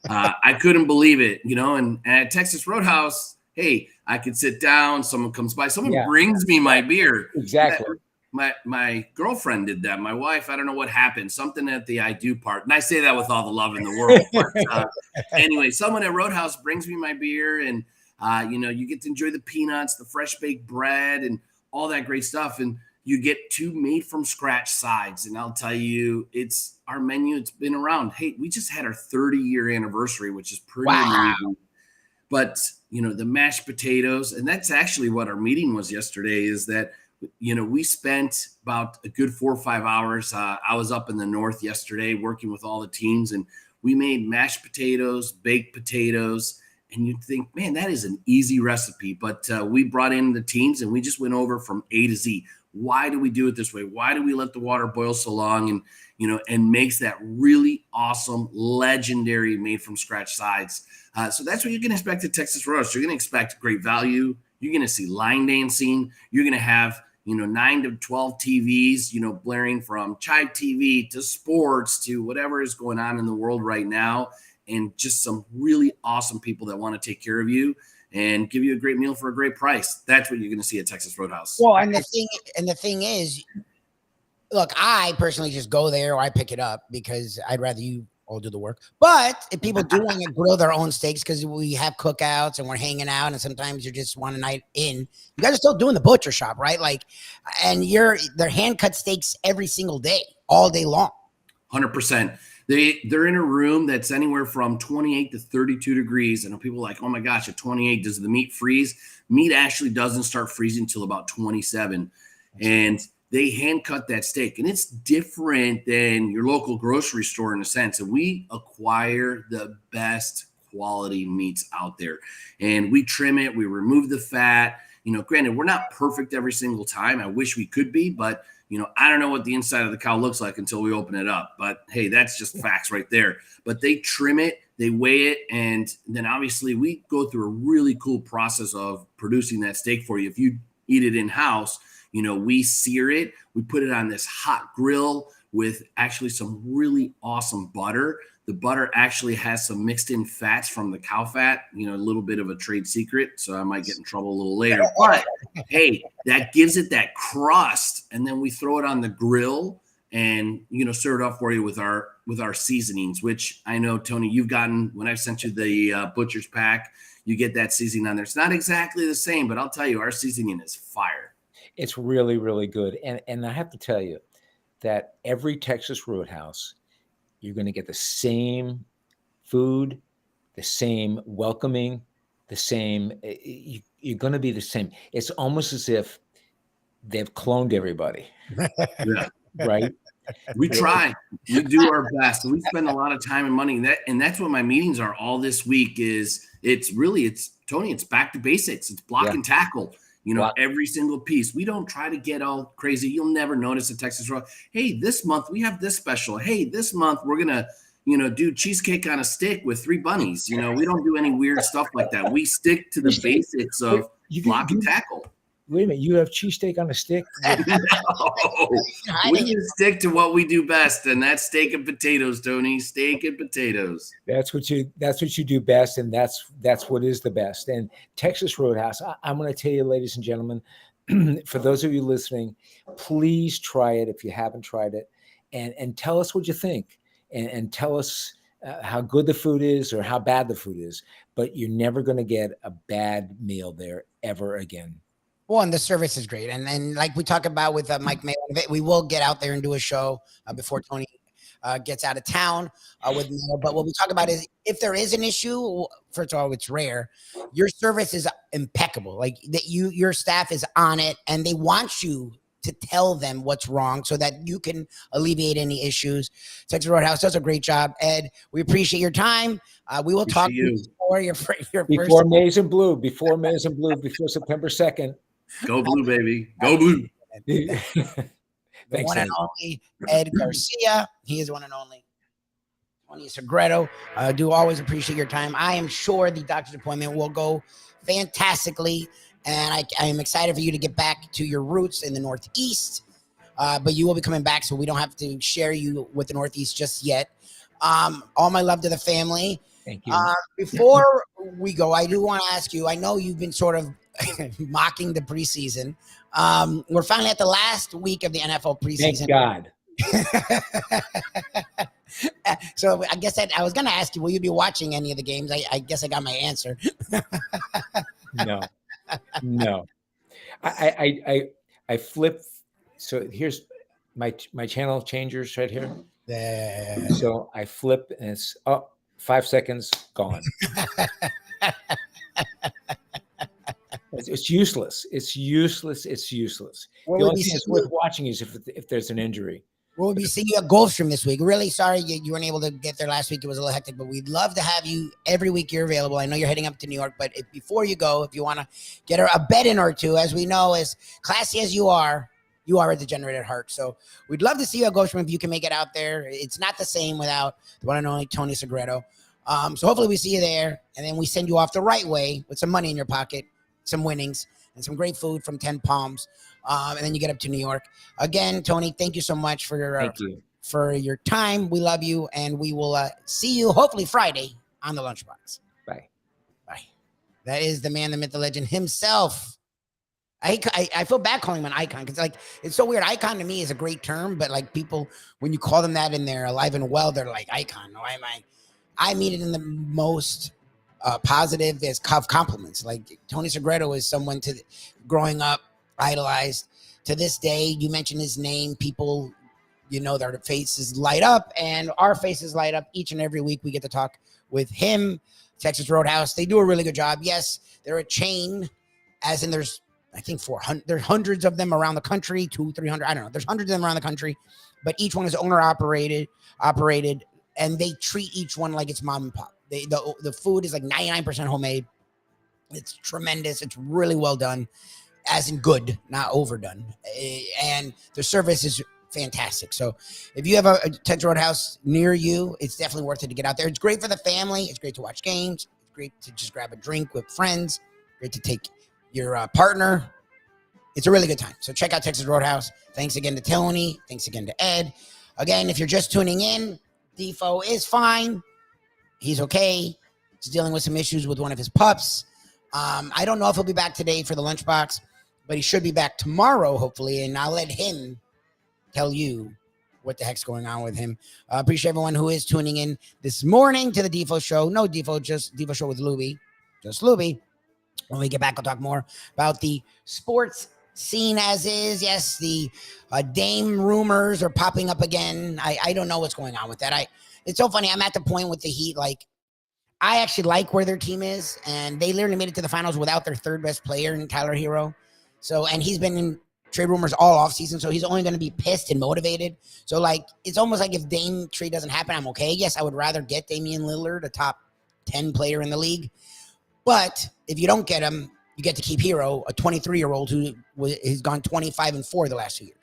I couldn't believe it, and at Texas Roadhouse, hey, I could sit down, someone comes by, someone brings me my beer. Exactly. My girlfriend did that. My wife, I don't know what happened, something at the I do part. And I say that with all the love in the world. But, anyway, someone at Roadhouse brings me my beer, and, you get to enjoy the peanuts, the fresh baked bread, and all that great stuff. And you get 2 made from scratch sides. And I'll tell you, it's our menu. It's been around. Hey, we just had our 30-year anniversary, which is pretty amazing. But, the mashed potatoes, and that's actually what our meeting was yesterday, is that, we spent about a good 4 or 5 hours. I was up in the north yesterday working with all the teams, and we made mashed potatoes, baked potatoes, and you'd think, man, that is an easy recipe. But we brought in the teams and we just went over from A to Z. Why do we do it this way? Why do we let the water boil so long? And, and makes that really awesome, legendary, made from scratch sides. So that's what you can expect at Texas Roadhouse. You're going to expect great value. You're going to see line dancing. You're going to have, 9 to 12 TVs, blaring from Chive TV to sports to whatever is going on in the world right now. And just some really awesome people that want to take care of you and give you a great meal for a great price. That's what you're going to see at Texas Roadhouse. Well, and the thing is, look, I personally just go there or I pick it up because I'd rather you all do the work. But if people do want to grill their own steaks, because we have cookouts and we're hanging out, and sometimes you just want a night in, you guys are still doing the butcher shop, right? Like, and they're hand cut steaks every single day, all day long. 100%. They're in a room that's anywhere from 28 to 32 degrees. And people are like, oh my gosh, at 28, does the meat freeze? Meat actually doesn't start freezing until about 27. And they hand cut that steak. And it's different than your local grocery store in a sense. And we acquire the best quality meats out there. And we trim it. We remove the fat. Granted, we're not perfect every single time. I wish we could be, but I don't know what the inside of the cow looks like until we open it up. But hey, that's just facts right there. But they trim it, they weigh it, and then obviously we go through a really cool process of producing that steak for you. If you eat it in-house, we sear it, we put it on this hot grill with actually some really awesome butter. The butter actually has some mixed in fats from the cow fat, a little bit of a trade secret. So I might get in trouble a little later, but hey, that gives it that crust. And then we throw it on the grill and, serve it up for you with our seasonings, which I know, Tony, you've gotten when I've sent you the butcher's pack, you get that seasoning on there. It's not exactly the same, but I'll tell you, our seasoning is fire. It's really, really good. And I have to tell you that every Texas Roadhouse, you're going to get the same food, the same welcoming, the same. You're going to be the same. It's almost as if they've cloned everybody. Yeah. Right? We try. We do our best. We spend a lot of time and money. And that's what my meetings are all this week is it's Tony, it's back to basics. It's block and tackle. Every single piece. We don't try to get all crazy. You'll never notice at Texas Road. Hey, this month we have this special. Hey, this month we're going to, do cheesecake on a stick with 3 bunnies. We don't do any weird stuff like that. We stick to the basics of block and tackle. Wait a minute. You have cheesesteak on a stick? No, we can stick to what we do best. And that's steak and potatoes, Tony. Steak and potatoes. That's what you do best. And that's what is the best. And Texas Roadhouse, I'm going to tell you, ladies and gentlemen, for those of you listening, please try it if you haven't tried it, and tell us what you think, and tell us how good the food is or how bad the food is. But you're never going to get a bad meal there ever again. Well, and the service is great. And like we talk about with Mike Mayo, we will get out there and do a show before Tony gets out of town with Mayo. But what we talk about is if there is an issue, first of all, it's rare. Your service is impeccable. Like that, your staff is on it, and they want you to tell them what's wrong so that you can alleviate any issues. Texas Roadhouse does a great job. Ed, we appreciate your time. We will talk to you before Maize and Blue, before September 2nd. Go Blue, baby. Go Blue. The one and only Ed Garcia. He is the one and only. Tony Segreto. I do always appreciate your time. I am sure the doctor's appointment will go fantastically. And I am excited for you to get back to your roots in the Northeast. But you will be coming back, so we don't have to share you with the Northeast just yet. All my love to the family. Thank you. Before we go, I do want to ask you, I know you've been sort of mocking the preseason. We're finally at the last week of the NFL preseason. Thank God. So I guess I was going to ask you, will you be watching any of the games? I guess I got my answer. No. I flip. So here's my channel changers right here. So I flip and it's 5 seconds gone. It's useless. It's useless. It's useless. Well, The we'll only be thing that's seeing worth you- watching is if there's an injury. We'll be seeing you at Gulfstream this week. Really sorry you weren't able to get there last week. It was a little hectic, but we'd love to have you every week. You're available. I know you're heading up to New York, but before you go, if you want to get a bet in or two, as we know, as classy as you are a degenerate at heart. So we'd love to see you at Gulfstream if you can make it out there. It's not the same without the one and only Tony Segreto. So hopefully we see you there, and then we send you off the right way with some money in your pocket, some winnings, and some great food from 10 Palms. And then you get up to New York. Again, Tony, thank you so much for your time. We love you, and we will see you hopefully Friday on the Lunchbox. Bye. Bye. That is the man, the myth, the legend himself. I feel bad calling him an icon because like it's so weird. Icon to me is a great term, but like people, when you call them that and they're alive and well, they're like icon. Why am I mean it in the most positive as compliments. Like Tony Segreto is someone growing up idolized. To this day, you mention his name, people, their faces light up, and our faces light up each and every week. We get to talk with him. Texas Roadhouse, they do a really good job. Yes, they're a chain, as in there's I think 400. There's hundreds of them around the country, 200, 300. I don't know. There's hundreds of them around the country, but each one is owner operated, and they treat each one like it's mom and pop. The food is like 99% homemade. It's tremendous. It's really well done, as in good, not overdone. And the service is fantastic. So if you have a Texas Roadhouse near you, it's definitely worth it to get out there. It's great for the family. It's great to watch games. It's great to just grab a drink with friends. Great to take your partner. It's a really good time. So check out Texas Roadhouse. Thanks again to Tony. Thanks again to Ed. Again, if you're just tuning in, Defo is fine. He's okay. He's dealing with some issues with one of his pups. I don't know if he'll be back today for the lunchbox, but he should be back tomorrow, hopefully, and I'll let him tell you what the heck's going on with him. Appreciate everyone who is tuning in this morning to the Defo Show. No Defo, just Defo Show with Lubie. Just Lubie. When we get back, I'll talk more about the sports scene as is. Yes, the Dame rumors are popping up again. I don't know what's going on with that. It's so funny. I'm at the point with the Heat, like, I actually like where their team is, and they literally made it to the finals without their third best player in Tyler Hero. So, and he's been in trade rumors all off season, so he's only going to be pissed and motivated. So, like, it's almost like if Dame trade doesn't happen, I'm okay. Yes, I would rather get Damian Lillard, a top 10 player in the league. But if you don't get him, you get to keep Hero, a 23-year-old who has gone 25-4 the last 2 years.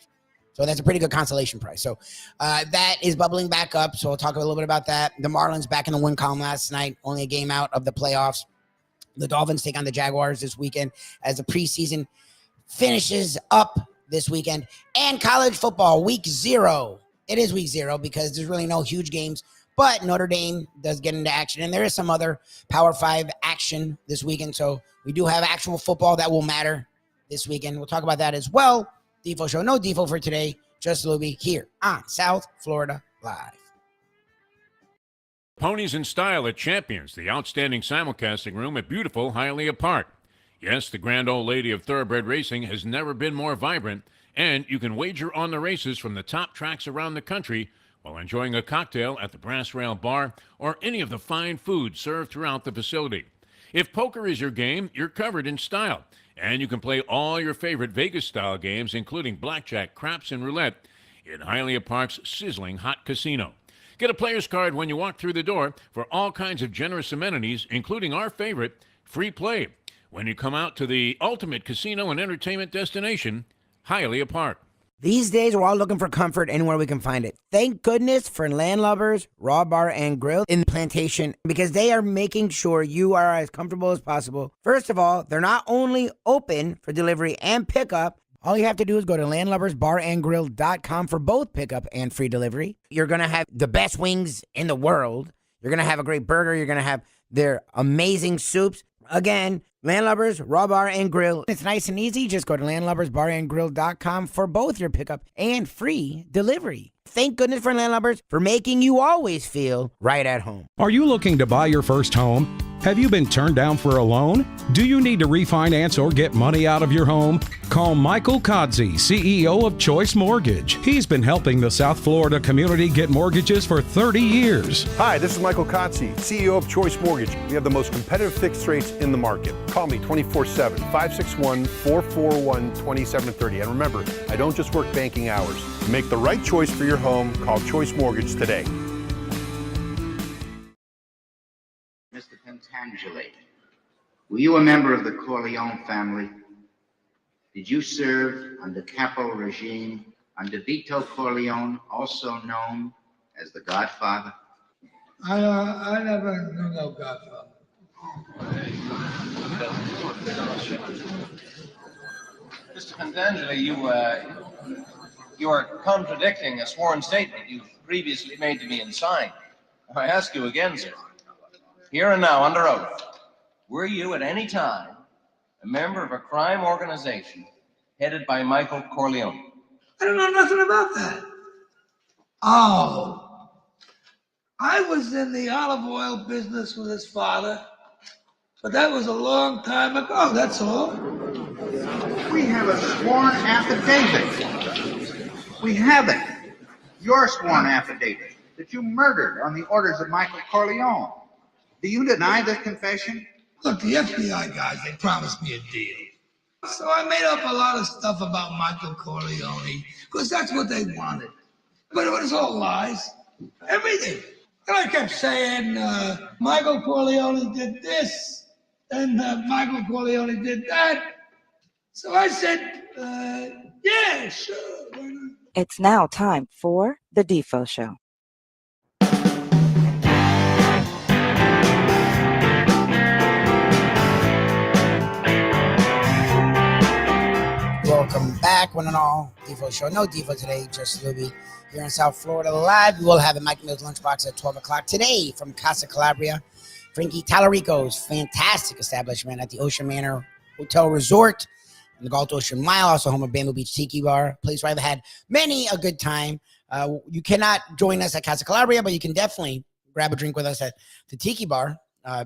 So that's a pretty good consolation prize. So that is bubbling back up. So we'll talk a little bit about that. The Marlins back in the win column last night, only a game out of the playoffs. The Dolphins take on the Jaguars this weekend as the preseason finishes up this weekend. And college football, week 0. It is week 0 because there's really no huge games. But Notre Dame does get into action. And there is some other Power 5 action this weekend. So we do have actual football that will matter this weekend. We'll talk about that as well. Defo Show. No Defo for today. Just Lubie here on South Florida Live. Ponies in Style at Champions, the outstanding simulcasting room at beautiful Hialeah Park. Yes, the grand old lady of thoroughbred racing has never been more vibrant, and you can wager on the races from the top tracks around the country while enjoying a cocktail at the Brass Rail Bar or any of the fine food served throughout the facility. If poker is your game, you're covered in style, and you can play all your favorite Vegas-style games, including blackjack, craps, and roulette, in Hialeah Park's sizzling hot casino. Get a player's card when you walk through the door for all kinds of generous amenities, including our favorite, free play, when you come out to the ultimate casino and entertainment destination, Hialeah Park. These days, we're all looking for comfort anywhere we can find it. Thank goodness for Landlubbers Raw Bar and Grill in the Plantation, because they are making sure you are as comfortable as possible. First of all, they're not only open for delivery and pickup. All you have to do is go to landlubbersbarandgrill.com for both pickup and free delivery. You're going to have the best wings in the world. You're going to have a great burger. You're going to have their amazing soups. Again, Landlubbers, Raw Bar and Grill. It's nice and easy. Just go to landlubbersbarandgrill.com for both your pickup and free delivery. Thank goodness for Landlubbers for making you always feel right at home. Are you looking to buy your first home? Have you been turned down for a loan? Do you need to refinance or get money out of your home? Call Michael Kodsey, CEO of Choice Mortgage. He's been helping the South Florida community get mortgages for 30 years. Hi, this is Michael Kodsey, CEO of Choice Mortgage. We have the most competitive fixed rates in the market. Call me 24/7, 561-441-2730. And remember, I don't just work banking hours. To make the right choice for your home, call Choice Mortgage today. Mr. Pentangeli, were you a member of the Corleone family? Did you serve under Capo regime under Vito Corleone, also known as the Godfather? I never knew no Godfather. Mr. Pentangeli, you are contradicting a sworn statement you previously made to me and signed. I ask you again, sir. Here and now, under oath, were you at any time a member of a crime organization headed by Michael Corleone? I don't know nothing about that. Oh, I was in the olive oil business with his father, but that was a long time ago, that's all. We have a sworn affidavit. We have it. Your sworn affidavit that you murdered on the orders of Michael Corleone. Do you deny this confession? Look, the FBI guys, they promised me a deal. So I made up a lot of stuff about Michael Corleone, because that's what they wanted. But it was all lies. Everything. And I kept saying, Michael Corleone did this, and Michael Corleone did that. So I said, yeah, sure. It's now time for the Defo Show. Welcome back, one and all. Defo Show. No Defo today, just Lubie here in South Florida live. We will have a Mike Mills lunchbox at 12 o'clock today from Casa Calabria. Frankie Tallarico's fantastic establishment at the Ocean Manor Hotel Resort in the Gulf Ocean Mile, also home of Bamboo Beach Tiki Bar, place where I've had many a good time. You cannot join us at Casa Calabria, but you can definitely grab a drink with us at the Tiki Bar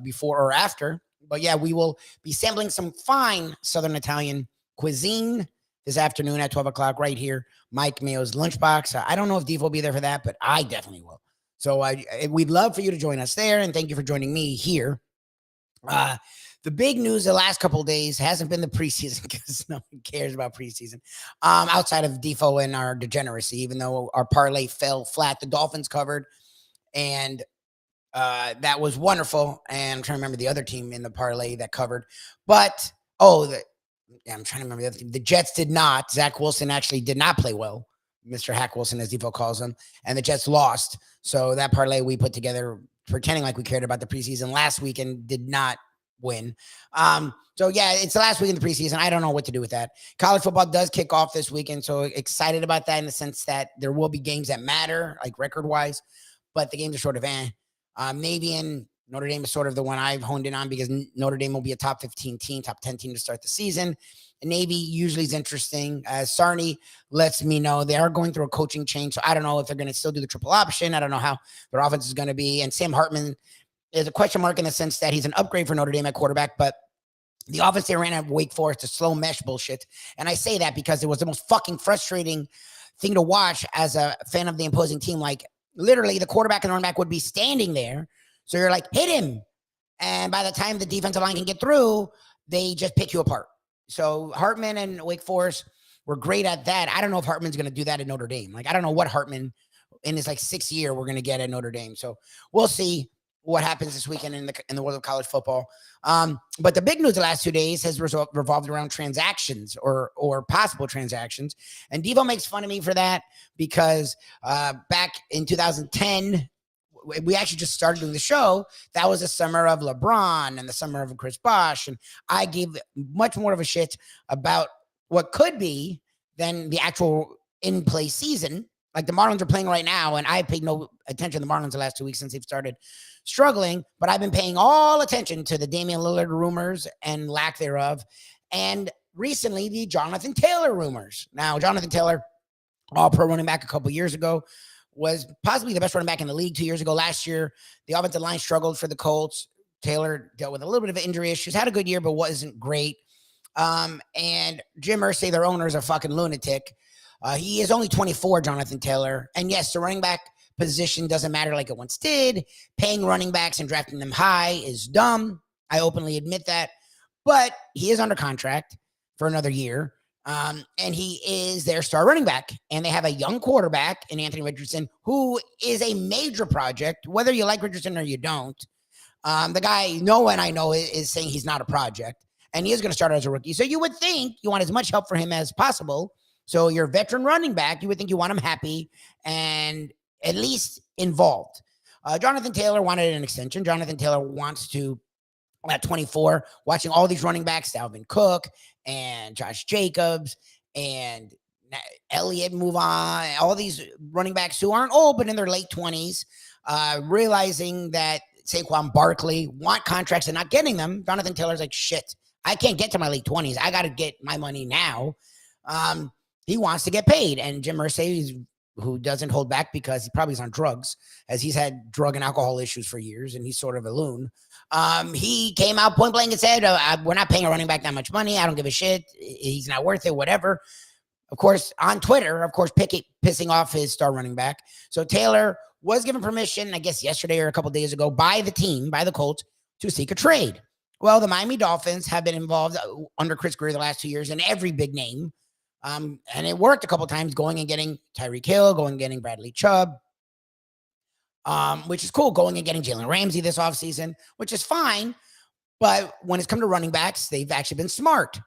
before or after. But yeah, we will be sampling some fine Southern Italian cuisine this afternoon at 12 o'clock right here. Mike Mayo's Lunchbox. I don't know if Defo will be there for that, but I definitely will. So we'd love for you to join us there, and thank you for joining me here. The big news the last couple of days hasn't been the preseason because no one cares about preseason outside of Defo and our degeneracy, even though our parlay fell flat. The Dolphins covered, and that was wonderful. And I'm trying to remember the other team in the parlay that covered. But, I'm trying to remember the other team. The Jets did not. Zach Wilson actually did not play well. Mr. Hack Wilson, as Defo calls him. And the Jets lost. So that parlay we put together pretending like we cared about the preseason last week and did not win. So yeah, it's the last week in the preseason. I don't know what to do with that. College football does kick off this weekend. So excited about that in the sense that there will be games that matter, like record wise, but the games are sort of Navy and Notre Dame is sort of the one I've honed in on because Notre Dame will be a top 15 team, top 10 team to start the season. And Navy usually is interesting. Sarni lets me know they are going through a coaching change. So I don't know if they're going to still do the triple option. I don't know how their offense is going to be. And Sam Hartman is a question mark in the sense that he's an upgrade for Notre Dame at quarterback, but the offense they ran at Wake Forest is slow mesh bullshit. And I say that because it was the most fucking frustrating thing to watch as a fan of the opposing team. Like literally the quarterback and running back would be standing there. So you're like, hit him. And by the time the defensive line can get through, they just pick you apart. So Hartman and Wake Forest were great at that. I don't know if Hartman's going to do that at Notre Dame. Like, I don't know what Hartman in his like 6th year we're going to get at Notre Dame. So we'll see what happens this weekend in the world of college football. But the big news the last 2 days has revolved around transactions or possible transactions. And Devo makes fun of me for that because back in 2010, we actually just started doing the show. That was the summer of LeBron and the summer of Chris Bosh. And I gave much more of a shit about what could be than the actual in-play season. Like the Marlins are playing right now, and I paid no attention to the Marlins the last 2 weeks since they've started struggling, but I've been paying all attention to the Damian Lillard rumors and lack thereof. And recently the Jonathan Taylor rumors. Now, Jonathan Taylor, all-pro running back a couple years ago, was possibly the best running back in the league 2 years ago. Last year, the offensive line struggled for the Colts. Taylor dealt with a little bit of injury issues, had a good year, but wasn't great. And Jim Irsay, their owner, is a fucking lunatic. He is only 24, Jonathan Taylor. And yes, the running back position doesn't matter like it once did. Paying running backs and drafting them high is dumb. I openly admit that. But he is under contract for another year. And he is their star running back. And they have a young quarterback in Anthony Richardson, who is a major project, whether you like Richardson or you don't. The guy, no one I know is saying he's not a project. And he is going to start as a rookie. So you would think you want as much help for him as possible. So your veteran running back, you would think you want him happy and at least involved. Jonathan Taylor wanted an extension. Jonathan Taylor wants to, at 24, watching all these running backs, Dalvin Cook and Josh Jacobs and Elliott move on, all these running backs who aren't old, but in their late 20s, realizing that Saquon Barkley want contracts and not getting them. Jonathan Taylor's like, shit, I can't get to my late 20s. I got to get my money now. He wants to get paid. And Jim Irsay, who doesn't hold back because he probably is on drugs, as he's had drug and alcohol issues for years, and he's sort of a loon. He came out point blank and said, we're not paying a running back that much money. I don't give a shit. He's not worth it, whatever. Of course, on Twitter, pissing off his star running back. So Taylor was given permission, I guess yesterday or a couple days ago, by the team, by the Colts, to seek a trade. Well, the Miami Dolphins have been involved under Chris Greer the last 2 years in every big name. And it worked a couple times, going and getting Tyreek Hill, going and getting Bradley Chubb, which is cool, going and getting Jalen Ramsey this offseason, which is fine. But when it's come to running backs, they've actually been smart.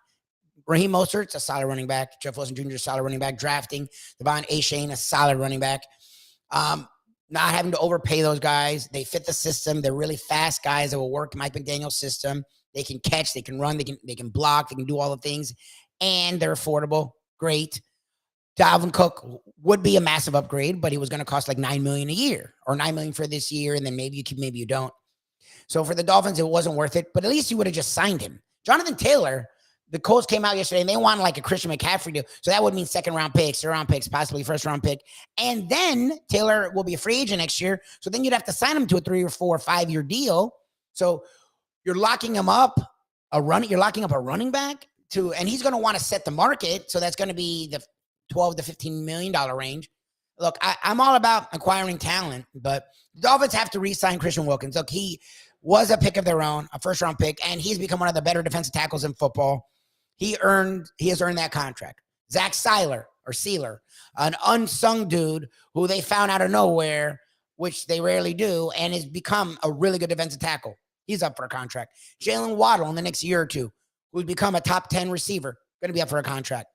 Raheem Mostert's a solid running back. Jeff Wilson Jr. is a solid running back. Drafting Devon Achane, a solid running back. Not having to overpay those guys. They fit the system. They're really fast guys that will work Mike McDaniel's system. They can catch, they can run, they can block, they can do all the things, and they're affordable. Great. Dalvin Cook would be a massive upgrade, but he was going to cost like $9 million a year, or $9 million for this year, and then maybe you keep, maybe you don't. So for the Dolphins, it wasn't worth it, but at least you would have just signed him. Jonathan Taylor, the Colts came out yesterday and they wanted like a Christian McCaffrey deal. So that would mean second-round picks, third-round picks, possibly first-round pick. And then Taylor will be a free agent next year. So then you'd have to sign him to a 3 or 4 or 5 year deal. So you're locking him up you're locking up a running back and he's going to want to set the market. So that's going to be the $12 to $15 million range. Look, I'm all about acquiring talent, but the Dolphins have to re-sign Christian Wilkins. Look, he was a pick of their own, a first-round pick, and he's become one of the better defensive tackles in football. He has earned that contract. Zach Sealer, an unsung dude who they found out of nowhere, which they rarely do, and has become a really good defensive tackle. He's up for a contract. Jalen Waddle in the next year or two, who's become a top 10 receiver, going to be up for a contract.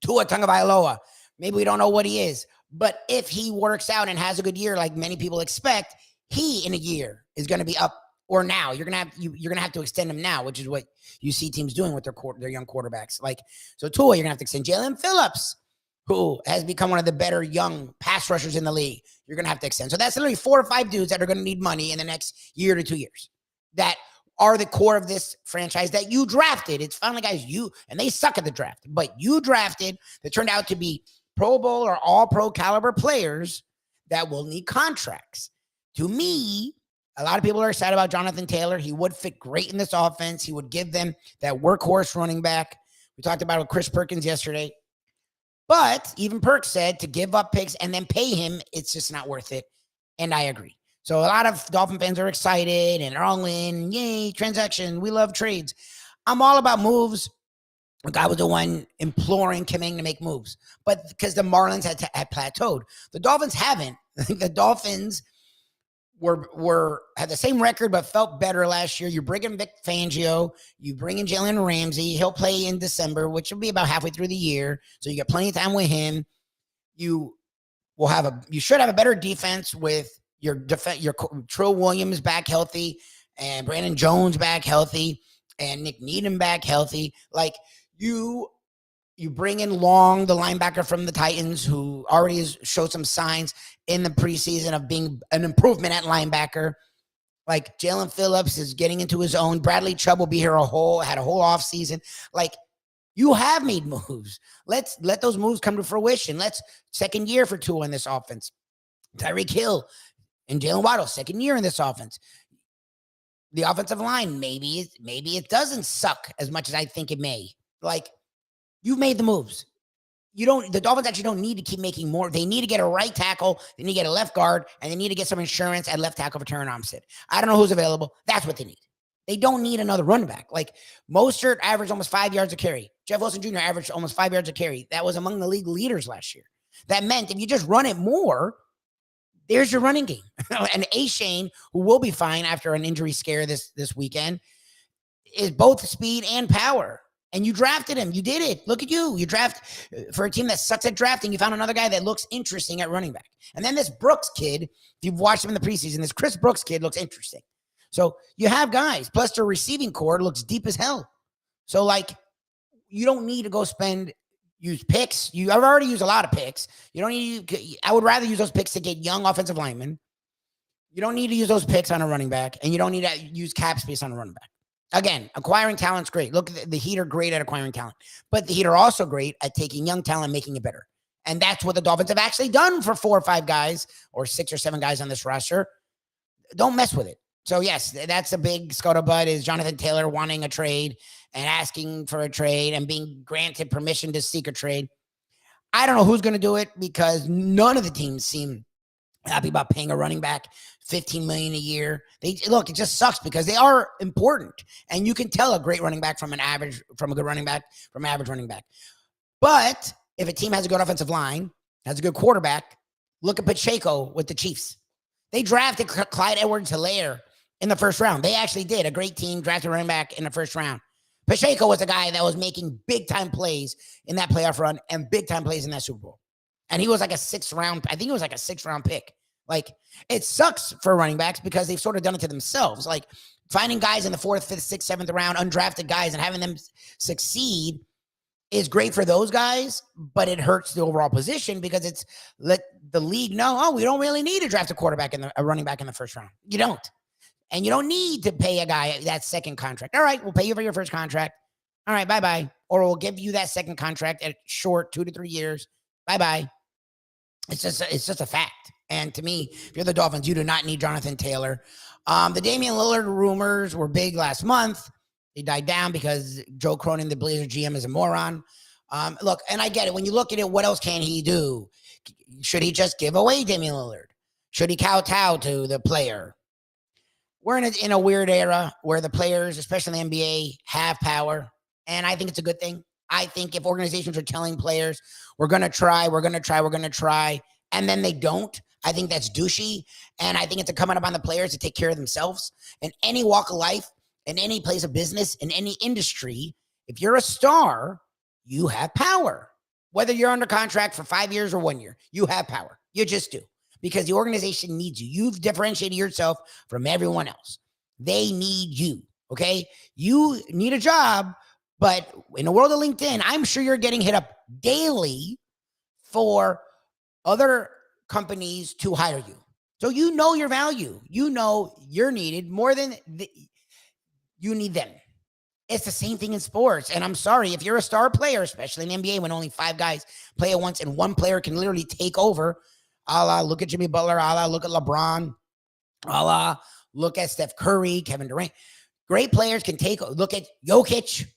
Tua Tagovailoa, maybe we don't know what he is, but if he works out and has a good year like many people expect, he in a year is going to be up. Or now you're gonna have to extend him now, which is what you see teams doing with their young quarterbacks. Like, so Tua, you're gonna have to extend. Jalen Phillips, who has become one of the better young pass rushers in the league, you're gonna have to extend. So that's literally 4 or 5 dudes that are gonna need money in the next year to 2 years that are the core of this franchise that you drafted. It's finally guys and they suck at the draft, but you drafted that turned out to be Pro Bowl or all pro caliber players that will need contracts. To me, a lot of people are excited about Jonathan Taylor. He would fit great in this offense. He would give them that workhorse running back. We talked about it with Chris Perkins yesterday. But even Perk said to give up picks and then pay him, it's just not worth it. And I agree. So a lot of Dolphin fans are excited and are all in. Yay, transaction. We love trades. I'm all about moves. Look, I was the one imploring Kim Ng to make moves. But because the Marlins had plateaued. The Dolphins haven't. I think the Dolphins had the same record but felt better last year. You bring in Vic Fangio, you bring in Jalen Ramsey. He'll play in December, which will be about halfway through the year. So you got plenty of time with him. You should have a better defense with your Trill Williams back healthy and Brandon Jones back healthy and Nick Needham back healthy. Like, you You bring in Long, the linebacker from the Titans, who already has showed some signs in the preseason of being an improvement at linebacker. Like Jalen Phillips is getting into his own. Bradley Chubb will be here had a whole offseason. Like, you have made moves. Let those moves come to fruition. Second year for Tua in this offense. Tyreek Hill and Jalen Waddle, second year in this offense. The offensive line, maybe it doesn't suck as much as I think it may. Like, you've made the moves. The Dolphins actually don't need to keep making more. They need to get a right tackle. They need to get a left guard, and they need to get some insurance at left tackle for Terran Armstead. I don't know who's available. That's what they need. They don't need another running back. Like, Mostert averaged almost 5 yards a carry. Jeff Wilson Jr. averaged almost 5 yards a carry. That was among the league leaders last year. That meant if you just run it more, there's your running game. And A-Shane, who will be fine after an injury scare this weekend, is both speed and power. And you drafted him. You did it. Look at you. You draft for a team that sucks at drafting. You found another guy that looks interesting at running back. And then this Brooks kid, if you've watched him in the preseason, this Chris Brooks kid looks interesting. So you have guys. Plus, their receiving core looks deep as hell. So, like, you don't need to go use picks. I've already used a lot of picks. You don't need. I would rather use those picks to get young offensive linemen. You don't need to use those picks on a running back, and you don't need to use cap space on a running back. Again, acquiring talent's great. Look, the Heat are great at acquiring talent, but the Heat are also great at taking young talent and making it better. And that's what the Dolphins have actually done for 4 or 5 guys or 6 or 7 guys on this roster. Don't mess with it. So, yes, that's a big scuttlebutt is Jonathan Taylor wanting a trade and asking for a trade and being granted permission to seek a trade. I don't know who's going to do it because none of the teams seem happy about paying a running back $15 million a year. It just sucks because they are important. And you can tell a great running back from a good running back, from an average running back. But if a team has a good offensive line, has a good quarterback, look at Pacheco with the Chiefs. They drafted Clyde Edwards-Helaire in the first round. They actually did. A great team drafted a running back in the first round. Pacheco was a guy that was making big-time plays in that playoff run and big-time plays in that Super Bowl. And he was like a 6th round. I think it was like a 6th round pick. Like, it sucks for running backs because they've sort of done it to themselves. Like, finding guys in the 4th, 5th, 6th, 7th round, undrafted guys, and having them succeed is great for those guys, but it hurts the overall position because it's let the league know, we don't really need to draft a running back in the first round. You don't. And you don't need to pay a guy that second contract. All right, we'll pay you for your first contract. All right, bye-bye. Or we'll give you that second contract at short 2 to 3 years. Bye-bye. It's just a fact. And to me, if you're the Dolphins, you do not need Jonathan Taylor. The Damian Lillard rumors were big last month. They died down because Joe Cronin, the Blazer GM, is a moron. Look, and I get it. When you look at it, what else can he do? Should he just give away Damian Lillard? Should he kowtow to the player? We're in a weird era where the players, especially in the NBA, have power. And I think it's a good thing. I think if organizations are telling players, we're going to try, and then they don't, I think that's douchey. And I think it's incumbent upon the players to take care of themselves. In any walk of life, in any place of business, in any industry, if you're a star, you have power. Whether you're under contract for 5 years or 1 year, you have power. You just do. Because the organization needs you. You've differentiated yourself from everyone else. They need you, okay? You need a job, but in the world of LinkedIn, I'm sure you're getting hit up daily for other companies to hire you. So you know your value. You know you're needed more than you need them. It's the same thing in sports. And I'm sorry, if you're a star player, especially in the NBA, when only 5 guys play at once and one player can literally take over, a la look at Jimmy Butler, a la look at LeBron, a la look at Steph Curry, Kevin Durant. Great players can look at Jokic.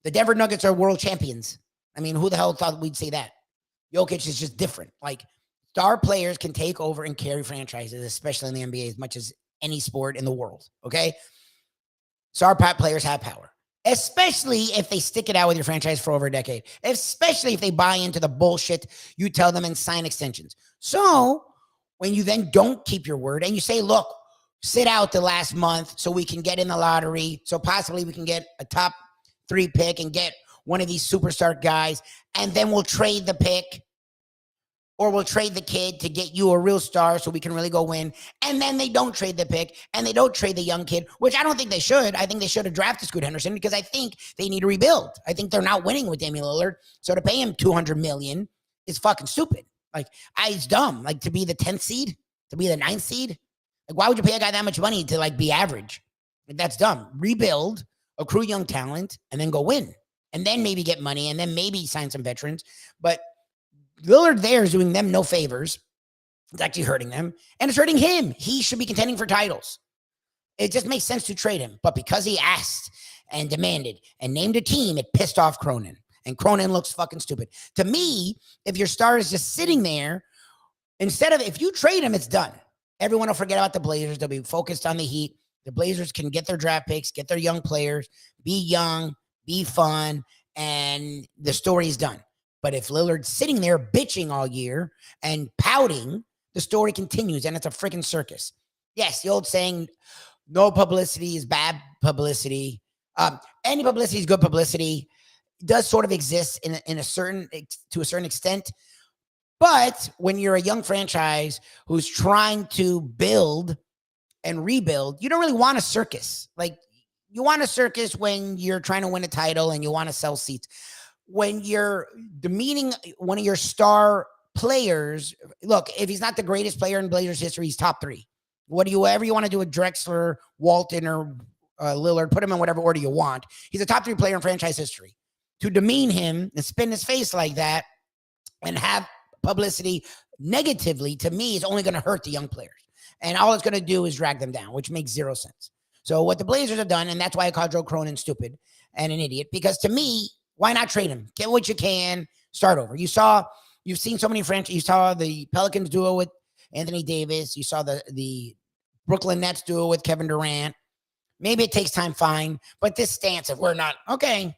The Denver Nuggets are world champions. I mean, who the hell thought we'd say that? Jokic is just different. Like, star players can take over and carry franchises, especially in the NBA, as much as any sport in the world, okay? Star players have power, especially if they stick it out with your franchise for over a decade, especially if they buy into the bullshit you tell them and sign extensions. So when you then don't keep your word and you say, look, sit out the last month so we can get in the lottery, so possibly we can get a top 3 pick and get one of these superstar guys, and then we'll trade the pick. or we'll trade the kid to get you a real star so we can really go win. And then they don't trade the pick and they don't trade the young kid, which I don't think they should. I think they should have drafted Scoot Henderson because I think they need to rebuild. I think they're not winning with Damian Lillard. So to pay him $200 million is fucking stupid. Like, it's dumb. Like, to be the 10th seed, to be the 9th seed. Like, why would you pay a guy that much money to like be average? Like, that's dumb. Rebuild, accrue young talent, and then go win. And then maybe get money and then maybe sign some veterans. But Lillard there is doing them no favors. It's actually hurting them. And it's hurting him. He should be contending for titles. It just makes sense to trade him. But because he asked and demanded and named a team, it pissed off Cronin. And Cronin looks fucking stupid. To me, if your star is just sitting there, instead of, if you trade him, it's done. Everyone will forget about the Blazers. They'll be focused on the Heat. The Blazers can get their draft picks, get their young players, be young, be fun, and the story is done. But if Lillard's sitting there bitching all year and pouting, the story continues, and it's a freaking circus. Yes, the old saying, no publicity is bad publicity. Any publicity is good publicity. It does sort of exist to a certain extent. But when you're a young franchise who's trying to build and rebuild, you don't really want a circus. Like, you want a circus when you're trying to win a title and you want to sell seats. When you're demeaning one of your star players, look, if he's not the greatest player in Blazers history, he's top 3. Whatever you want to do with Drexler, Walton, or Lillard, put him in whatever order you want. He's a top 3 player in franchise history. To demean him and spin his face like that and have publicity negatively, to me, is only going to hurt the young players. And all it's going to do is drag them down, which makes zero sense. So what the Blazers have done, and that's why I call Joe Cronin stupid and an idiot, because to me, why not trade him? Get what you can, start over. You've seen so many franchises. You saw the Pelicans duo with Anthony Davis. You saw the Brooklyn Nets duo with Kevin Durant. Maybe it takes time, fine. But this stance of we're not, okay,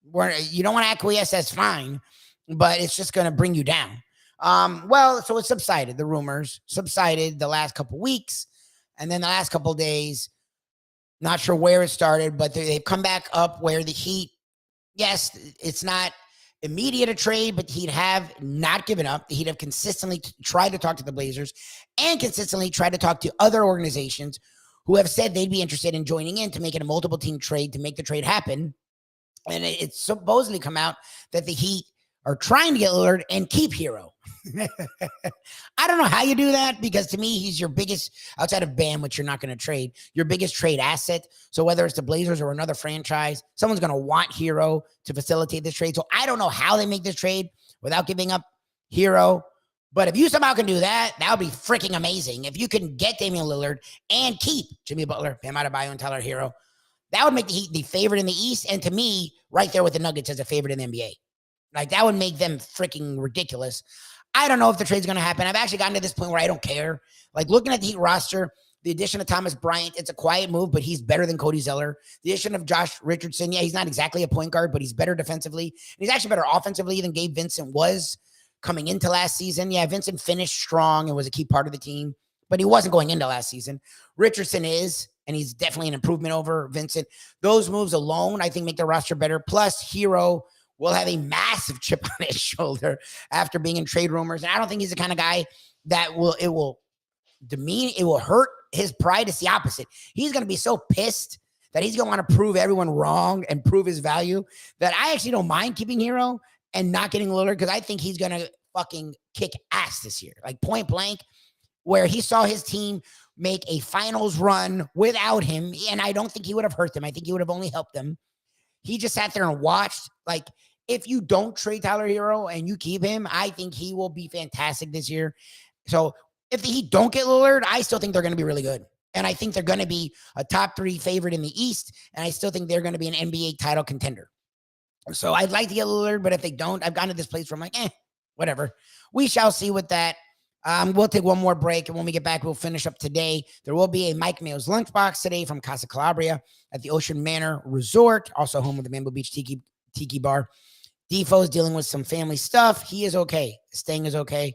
you don't want to acquiesce, that's fine. But it's just going to bring you down. So it subsided. The rumors subsided the last couple weeks. And then the last couple days, not sure where it started, but they've come back up where the Heat, yes, it's not immediate a trade, but He'd have not given up. He'd have consistently tried to talk to the Blazers and consistently tried to talk to other organizations who have said they'd be interested in joining in to make it a multiple team trade to make the trade happen. And it's supposedly come out that the Heat are trying to get Lillard and keep Hero. I don't know how you do that, because to me, he's your biggest, outside of Bam, which you're not going to trade, your biggest trade asset. So whether it's the Blazers or another franchise, someone's going to want Hero to facilitate this trade. So I don't know how they make this trade without giving up Hero. But if you somehow can do that, that would be freaking amazing. If you can get Damian Lillard and keep Jimmy Butler, Bam Adebayo, and Tyler Hero, that would make the Heat the favorite in the East. And to me, right there with the Nuggets as a favorite in the NBA. Like, that would make them freaking ridiculous. I don't know if the trade's going to happen. I've actually gotten to this point where I don't care. Like, looking at the Heat roster, the addition of Thomas Bryant, it's a quiet move, but he's better than Cody Zeller. The addition of Josh Richardson, yeah, he's not exactly a point guard, but he's better defensively. And he's actually better offensively than Gabe Vincent was coming into last season. Yeah, Vincent finished strong and was a key part of the team, but he wasn't going into last season. Richardson is, and he's definitely an improvement over Vincent. Those moves alone, I think, make the roster better. Plus, Hero will have a massive chip on his shoulder after being in trade rumors. And I don't think he's the kind of guy that will demean, it will hurt his pride. It's the opposite. He's going to be so pissed that he's going to want to prove everyone wrong and prove his value that I actually don't mind keeping Hero and not getting Lillard, because I think he's going to fucking kick ass this year. Like, point blank, where he saw his team make a finals run without him, and I don't think he would have hurt them. I think he would have only helped them. He just sat there and watched. Like, if you don't trade Tyler Hero and you keep him, I think he will be fantastic this year. So if the Heat don't get Lillard, I still think they're going to be really good. And I think they're going to be a top 3 favorite in the East. And I still think they're going to be an NBA title contender. So I'd like to get Lillard, but if they don't, I've gotten to this place where I'm like, whatever. We shall see with that. We'll take one more break, and when we get back, we'll finish up today. There will be a Mike Mayo's lunchbox today from Casa Calabria at the Ocean Manor Resort, also home of the Mambo Beach Tiki Bar. Defo's dealing with some family stuff. He is okay. Staying is okay.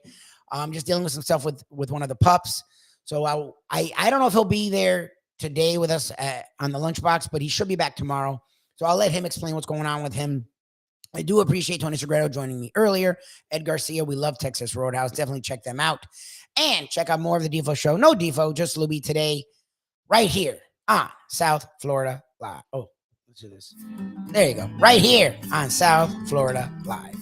Just dealing with some stuff with one of the pups. So I don't know if he'll be there today with us on the lunchbox, but he should be back tomorrow. So I'll let him explain what's going on with him I do appreciate Tony Segreto joining me earlier. Ed Garcia, we love Texas Roadhouse. Definitely check them out. And check out more of the Defo Show. No Defo, just Lubie today, right here on South Florida Live. Oh, let's do this. There you go. Right here on South Florida Live.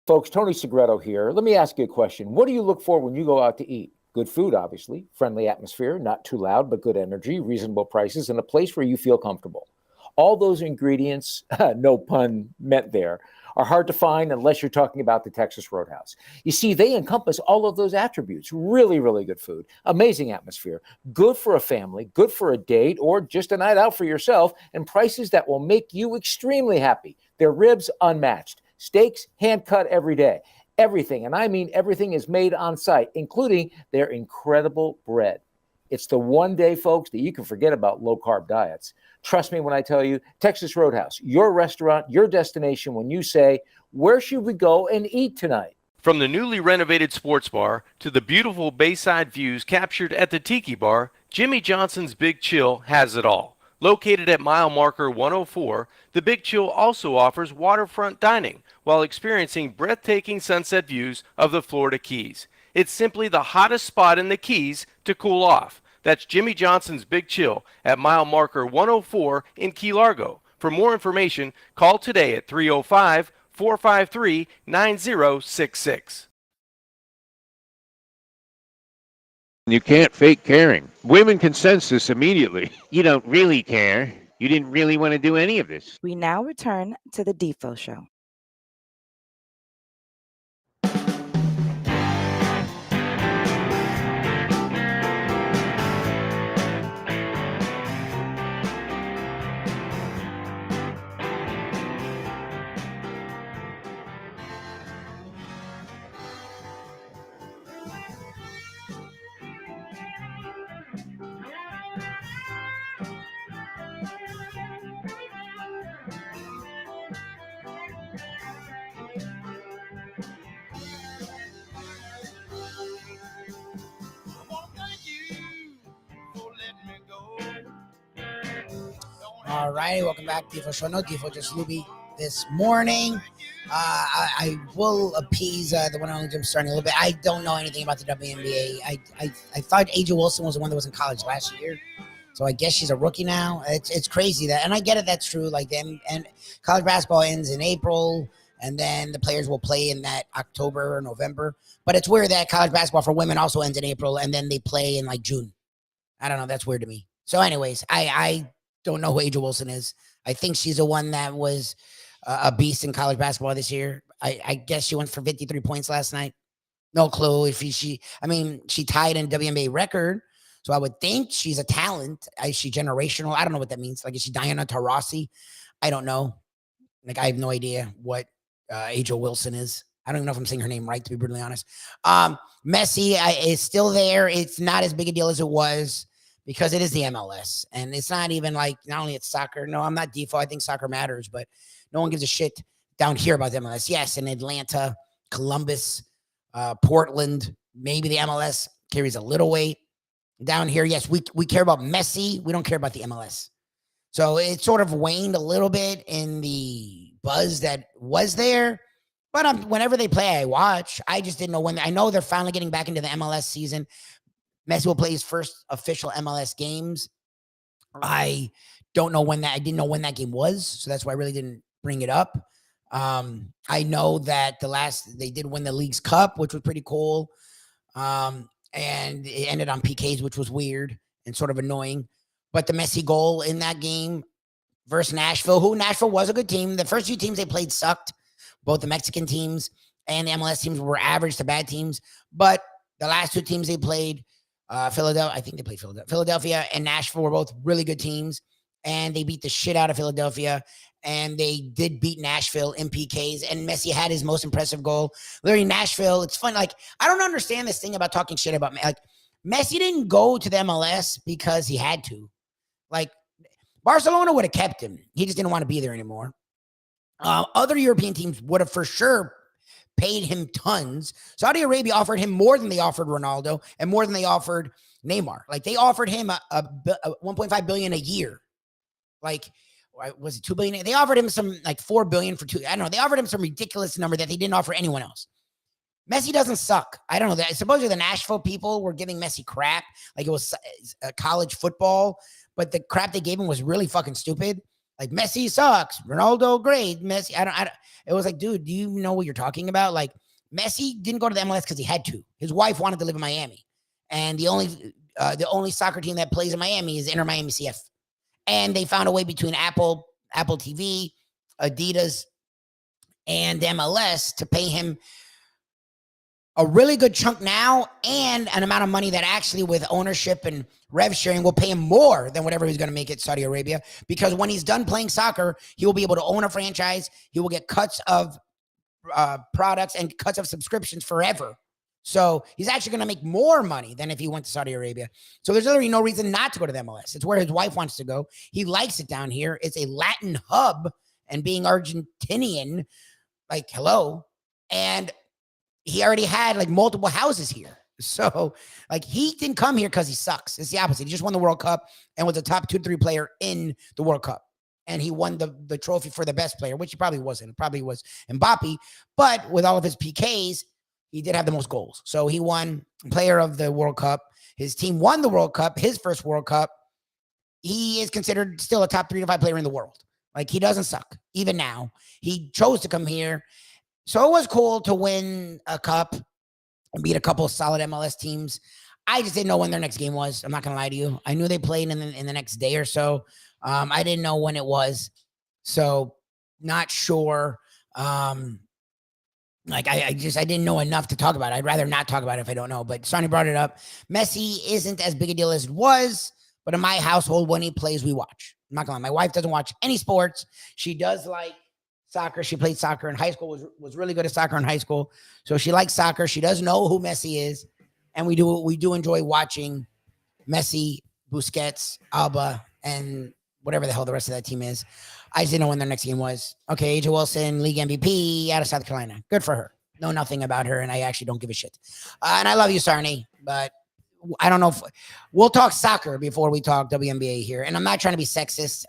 Folks, Tony Segreto here. Let me ask you a question. What do you look for when you go out to eat? Good food, obviously, friendly atmosphere, not too loud, but good energy, reasonable prices, and a place where you feel comfortable. All those ingredients, no pun meant there, are hard to find unless you're talking about the Texas Roadhouse. You see, they encompass all of those attributes. Really, really good food, amazing atmosphere, good for a family, good for a date, or just a night out for yourself, and prices that will make you extremely happy. Their ribs, unmatched. Steaks, hand cut every day. Everything, and I mean everything, is made on site, including their incredible bread. It's the one day, folks, that you can forget about low-carb diets. Trust me when I tell you, Texas Roadhouse, your restaurant, your destination when you say, where should we go and eat tonight? From the newly renovated sports bar to the beautiful bayside views captured at the Tiki Bar, Jimmy Johnson's Big Chill has it all. Located at mile marker 104, the Big Chill also offers waterfront dining while experiencing breathtaking sunset views of the Florida Keys. It's simply the hottest spot in the Keys to cool off. That's Jimmy Johnson's Big Chill at mile marker 104 in Key Largo. For more information, call today at 305-453-9066. You can't fake caring. Women can sense this immediately. You don't really care. You didn't really want to do any of this. We now return to the Defo Show. All righty, welcome back, Defo Show. No Defo, just Lubie this morning. I will appease the one and only Jim Starting a little bit. I don't know anything about the WNBA. I thought A'ja Wilson was the one that was in college last year, so I guess she's a rookie now. It's crazy that, and I get it, that's true. Like them, and college basketball ends in April, and then the players will play in that October or November. But it's weird that college basketball for women also ends in April, and then they play in like June. I don't know. That's weird to me. So, anyways, I don't know who A'ja Wilson is. I think she's the one that was a beast in college basketball this year. I guess she went for 53 points last night. No clue if she tied in WNBA record. So I would think she's a talent. Is she generational? I don't know what that means. Like, is she Diana Taurasi? I don't know. Like, I have no idea what A'ja Wilson is. I don't even know if I'm saying her name right, to be brutally honest. Messi is still there. It's not as big a deal as it was, because it is the MLS, and it's not even like, not only it's soccer. No, I'm not Defo. I think soccer matters, but no one gives a shit down here about the MLS. Yes, in Atlanta, Columbus, Portland, maybe the MLS carries a little weight. Down here, yes, we care about Messi. We don't care about the MLS. So it sort of waned a little bit in the buzz that was there. But whenever they play, I watch. I just didn't know when. I know they're finally getting back into the MLS season. Messi will play his first official MLS games. I don't know when that. I didn't know when that game was, so that's why I really didn't bring it up. I know that they did win the League's Cup, which was pretty cool, and it ended on PKs, which was weird and sort of annoying. But the Messi goal in that game versus Nashville, Nashville was a good team. The first few teams they played sucked. Both the Mexican teams and the MLS teams were average to bad teams, but the last two teams they played, Philadelphia, I think they played Philadelphia. Philadelphia and Nashville were both really good teams, and they beat the shit out of Philadelphia, and they did beat Nashville in PKs, and Messi had his most impressive goal. Literally, Nashville, it's fun. Like, I don't understand this thing about talking shit about, like, Messi didn't go to the MLS because he had to. Like, Barcelona would have kept him. He just didn't want to be there anymore. Other European teams would have for sure paid him tons. Saudi Arabia offered him more than they offered Ronaldo and more than they offered Neymar. Like, they offered him a $1.5 billion a year. Like, was it $2 billion? They offered him some like $4 billion for 2. I don't know. They offered him some ridiculous number that they didn't offer anyone else. Messi doesn't suck. I don't know. Supposedly the Nashville people were giving Messi crap, like it was college football, but the crap they gave him was really fucking stupid. Like Messi sucks, Ronaldo great, Messi. I don't. It was like, dude, do you know what you're talking about? Like Messi didn't go to the MLS because he had to. His wife wanted to live in Miami, and the only soccer team that plays in Miami is Inter Miami CF. And they found a way between Apple TV, Adidas, and MLS to pay him a really good chunk now and an amount of money that actually with ownership and rev sharing will pay him more than whatever he's going to make at Saudi Arabia. Because when he's done playing soccer, he will be able to own a franchise. He will get cuts of products and cuts of subscriptions forever. So he's actually going to make more money than if he went to Saudi Arabia. So there's literally no reason not to go to the MLS. It's where his wife wants to go. He likes it down here. It's a Latin hub, and being Argentinian, like, hello. And he already had like multiple houses here. So like he didn't come here because he sucks. It's the opposite. He just won the World Cup and was a top 2-3 player in the World Cup. And he won the trophy for the best player, which he probably wasn't. It probably was Mbappe. But with all of his PKs, he did have the most goals. So he won player of the World Cup. His team won the World Cup, his first World Cup. He is considered still a top 3 to 5 player in the world. Like he doesn't suck. Even now, he chose to come here. So it was cool to win a cup and beat a couple of solid MLS teams. I just didn't know when their next game was. I'm not going to lie to you. I knew they played in the next day or so. I didn't know when it was. So not sure. Like I didn't know enough to talk about it. I'd rather not talk about it if I don't know. But Sonny brought it up. Messi isn't as big a deal as it was. But in my household, when he plays, we watch. I'm not going to lie. My wife doesn't watch any sports. She does like soccer. She played soccer in high school, was really good at soccer in high school. So she likes soccer. She does know who Messi is. And we do enjoy watching Messi, Busquets, Alba, and whatever the hell the rest of that team is. I just didn't know when their next game was. Okay, AJ Wilson, league MVP out of South Carolina. Good for her. Know nothing about her, and I actually don't give a shit. And I love you, Sarney, but I don't know if we'll talk soccer before we talk WNBA here. And I'm not trying to be sexist.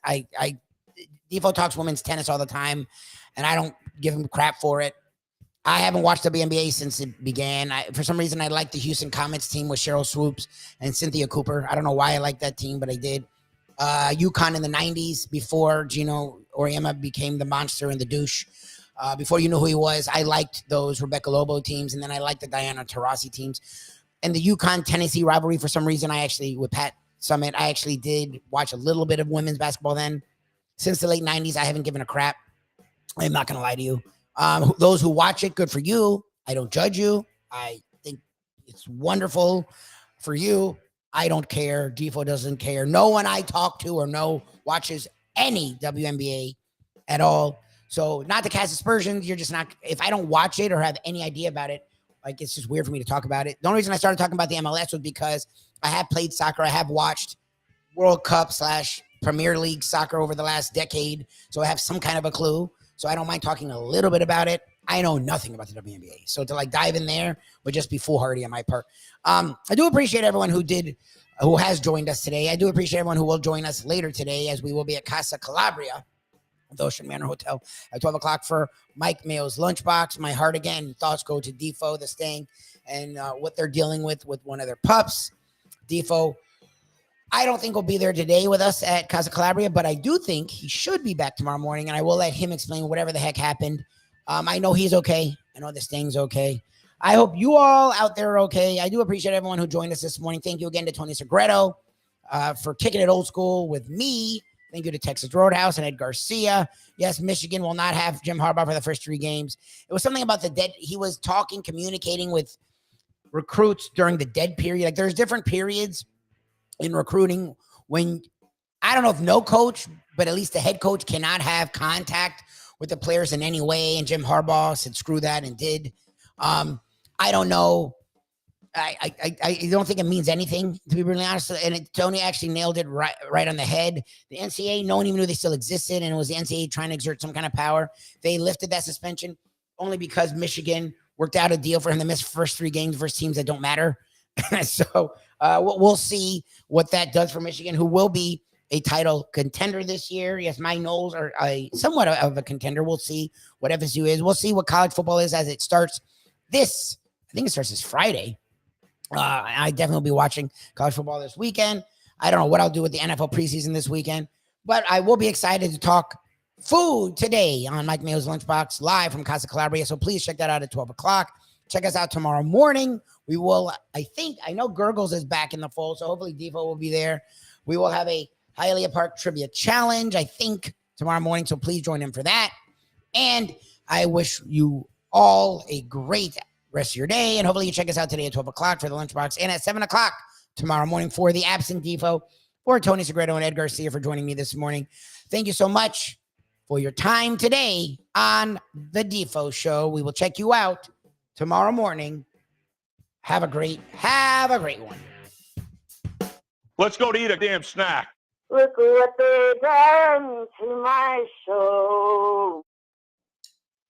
Defo talks women's tennis all the time, and I don't give him crap for it. I haven't watched WNBA since it began. For some reason, I like the Houston Comets team with Cheryl Swoops and Cynthia Cooper. I don't know why I like that team, but I did. UConn in the 90s before Gino Auriemma became the monster and the douche. Before you knew who he was, I liked those Rebecca Lobo teams, and then I liked the Diana Taurasi teams. And the UConn-Tennessee rivalry, for some reason, with Pat Summitt, I actually did watch a little bit of women's basketball then. Since the late 90s, I haven't given a crap. I'm not going to lie to you. Those who watch it, good for you. I don't judge you. I think it's wonderful for you. I don't care. Defo doesn't care. No one I talk to or watches any WNBA at all. So not to cast aspersions. You're just not, if I don't watch it or have any idea about it, like it's just weird for me to talk about it. The only reason I started talking about the MLS was because I have played soccer. I have watched World Cup / Premier League soccer over the last decade. So I have some kind of a clue. So I don't mind talking a little bit about it. I know nothing about the WNBA. So to dive in there would just be foolhardy on my part. I do appreciate everyone who has joined us today. I do appreciate everyone who will join us later today, as we will be at Casa Calabria, the Ocean Manor Hotel, at 12 o'clock for Mike Mayo's Lunchbox. My heart, again, thoughts go to Defo, the Sting, and what they're dealing with one of their pups. Defo, I don't think he'll be there today with us at Casa Calabria, but I do think he should be back tomorrow morning, and I will let him explain whatever the heck happened. I know he's okay. I know the Sting's okay. I hope you all out there are okay. I do appreciate everyone who joined us this morning. Thank you again to Tony Segreto for kicking it old school with me. Thank you to Texas Roadhouse and Ed Garcia. Yes, Michigan will not have Jim Harbaugh for the first 3 games. It was something about the dead. He was communicating with recruits during the dead period. Like there's different periods in recruiting when, I don't know if no coach, but at least the head coach cannot have contact with the players in any way. And Jim Harbaugh said, screw that, and did. I don't know. I don't think it means anything, to be really honest. And Tony actually nailed it right on the head. The NCAA, no one even knew they still existed, and it was the NCAA trying to exert some kind of power. They lifted that suspension only because Michigan worked out a deal for him to miss first 3 games versus teams that don't matter. So we'll see what that does for Michigan, who will be a title contender this year. Yes, my Knowles are somewhat of a contender. We'll see what FSU is. We'll see what college football is as it starts I think it starts this Friday. I definitely will be watching college football this weekend. I don't know what I'll do with the NFL preseason this weekend, but I will be excited to talk food today on Mike Mayo's Lunchbox live from Casa Calabria. So please check that out at 12 o'clock. Check us out tomorrow morning. We will, I know Gurgles is back in the fold, so hopefully Defo will be there. We will have a Hialeah Park Trivia Challenge, I think, tomorrow morning. So please join in for that. And I wish you all a great rest of your day. And hopefully you check us out today at 12 o'clock for the Lunchbox and at 7 o'clock tomorrow morning for the absent Defo or Tony Segreto and Ed Garcia for joining me this morning. Thank you so much for your time today on the Defo Show. We will check you out tomorrow morning. Have a great one. Let's go to eat a damn snack. Look what they done to my soul.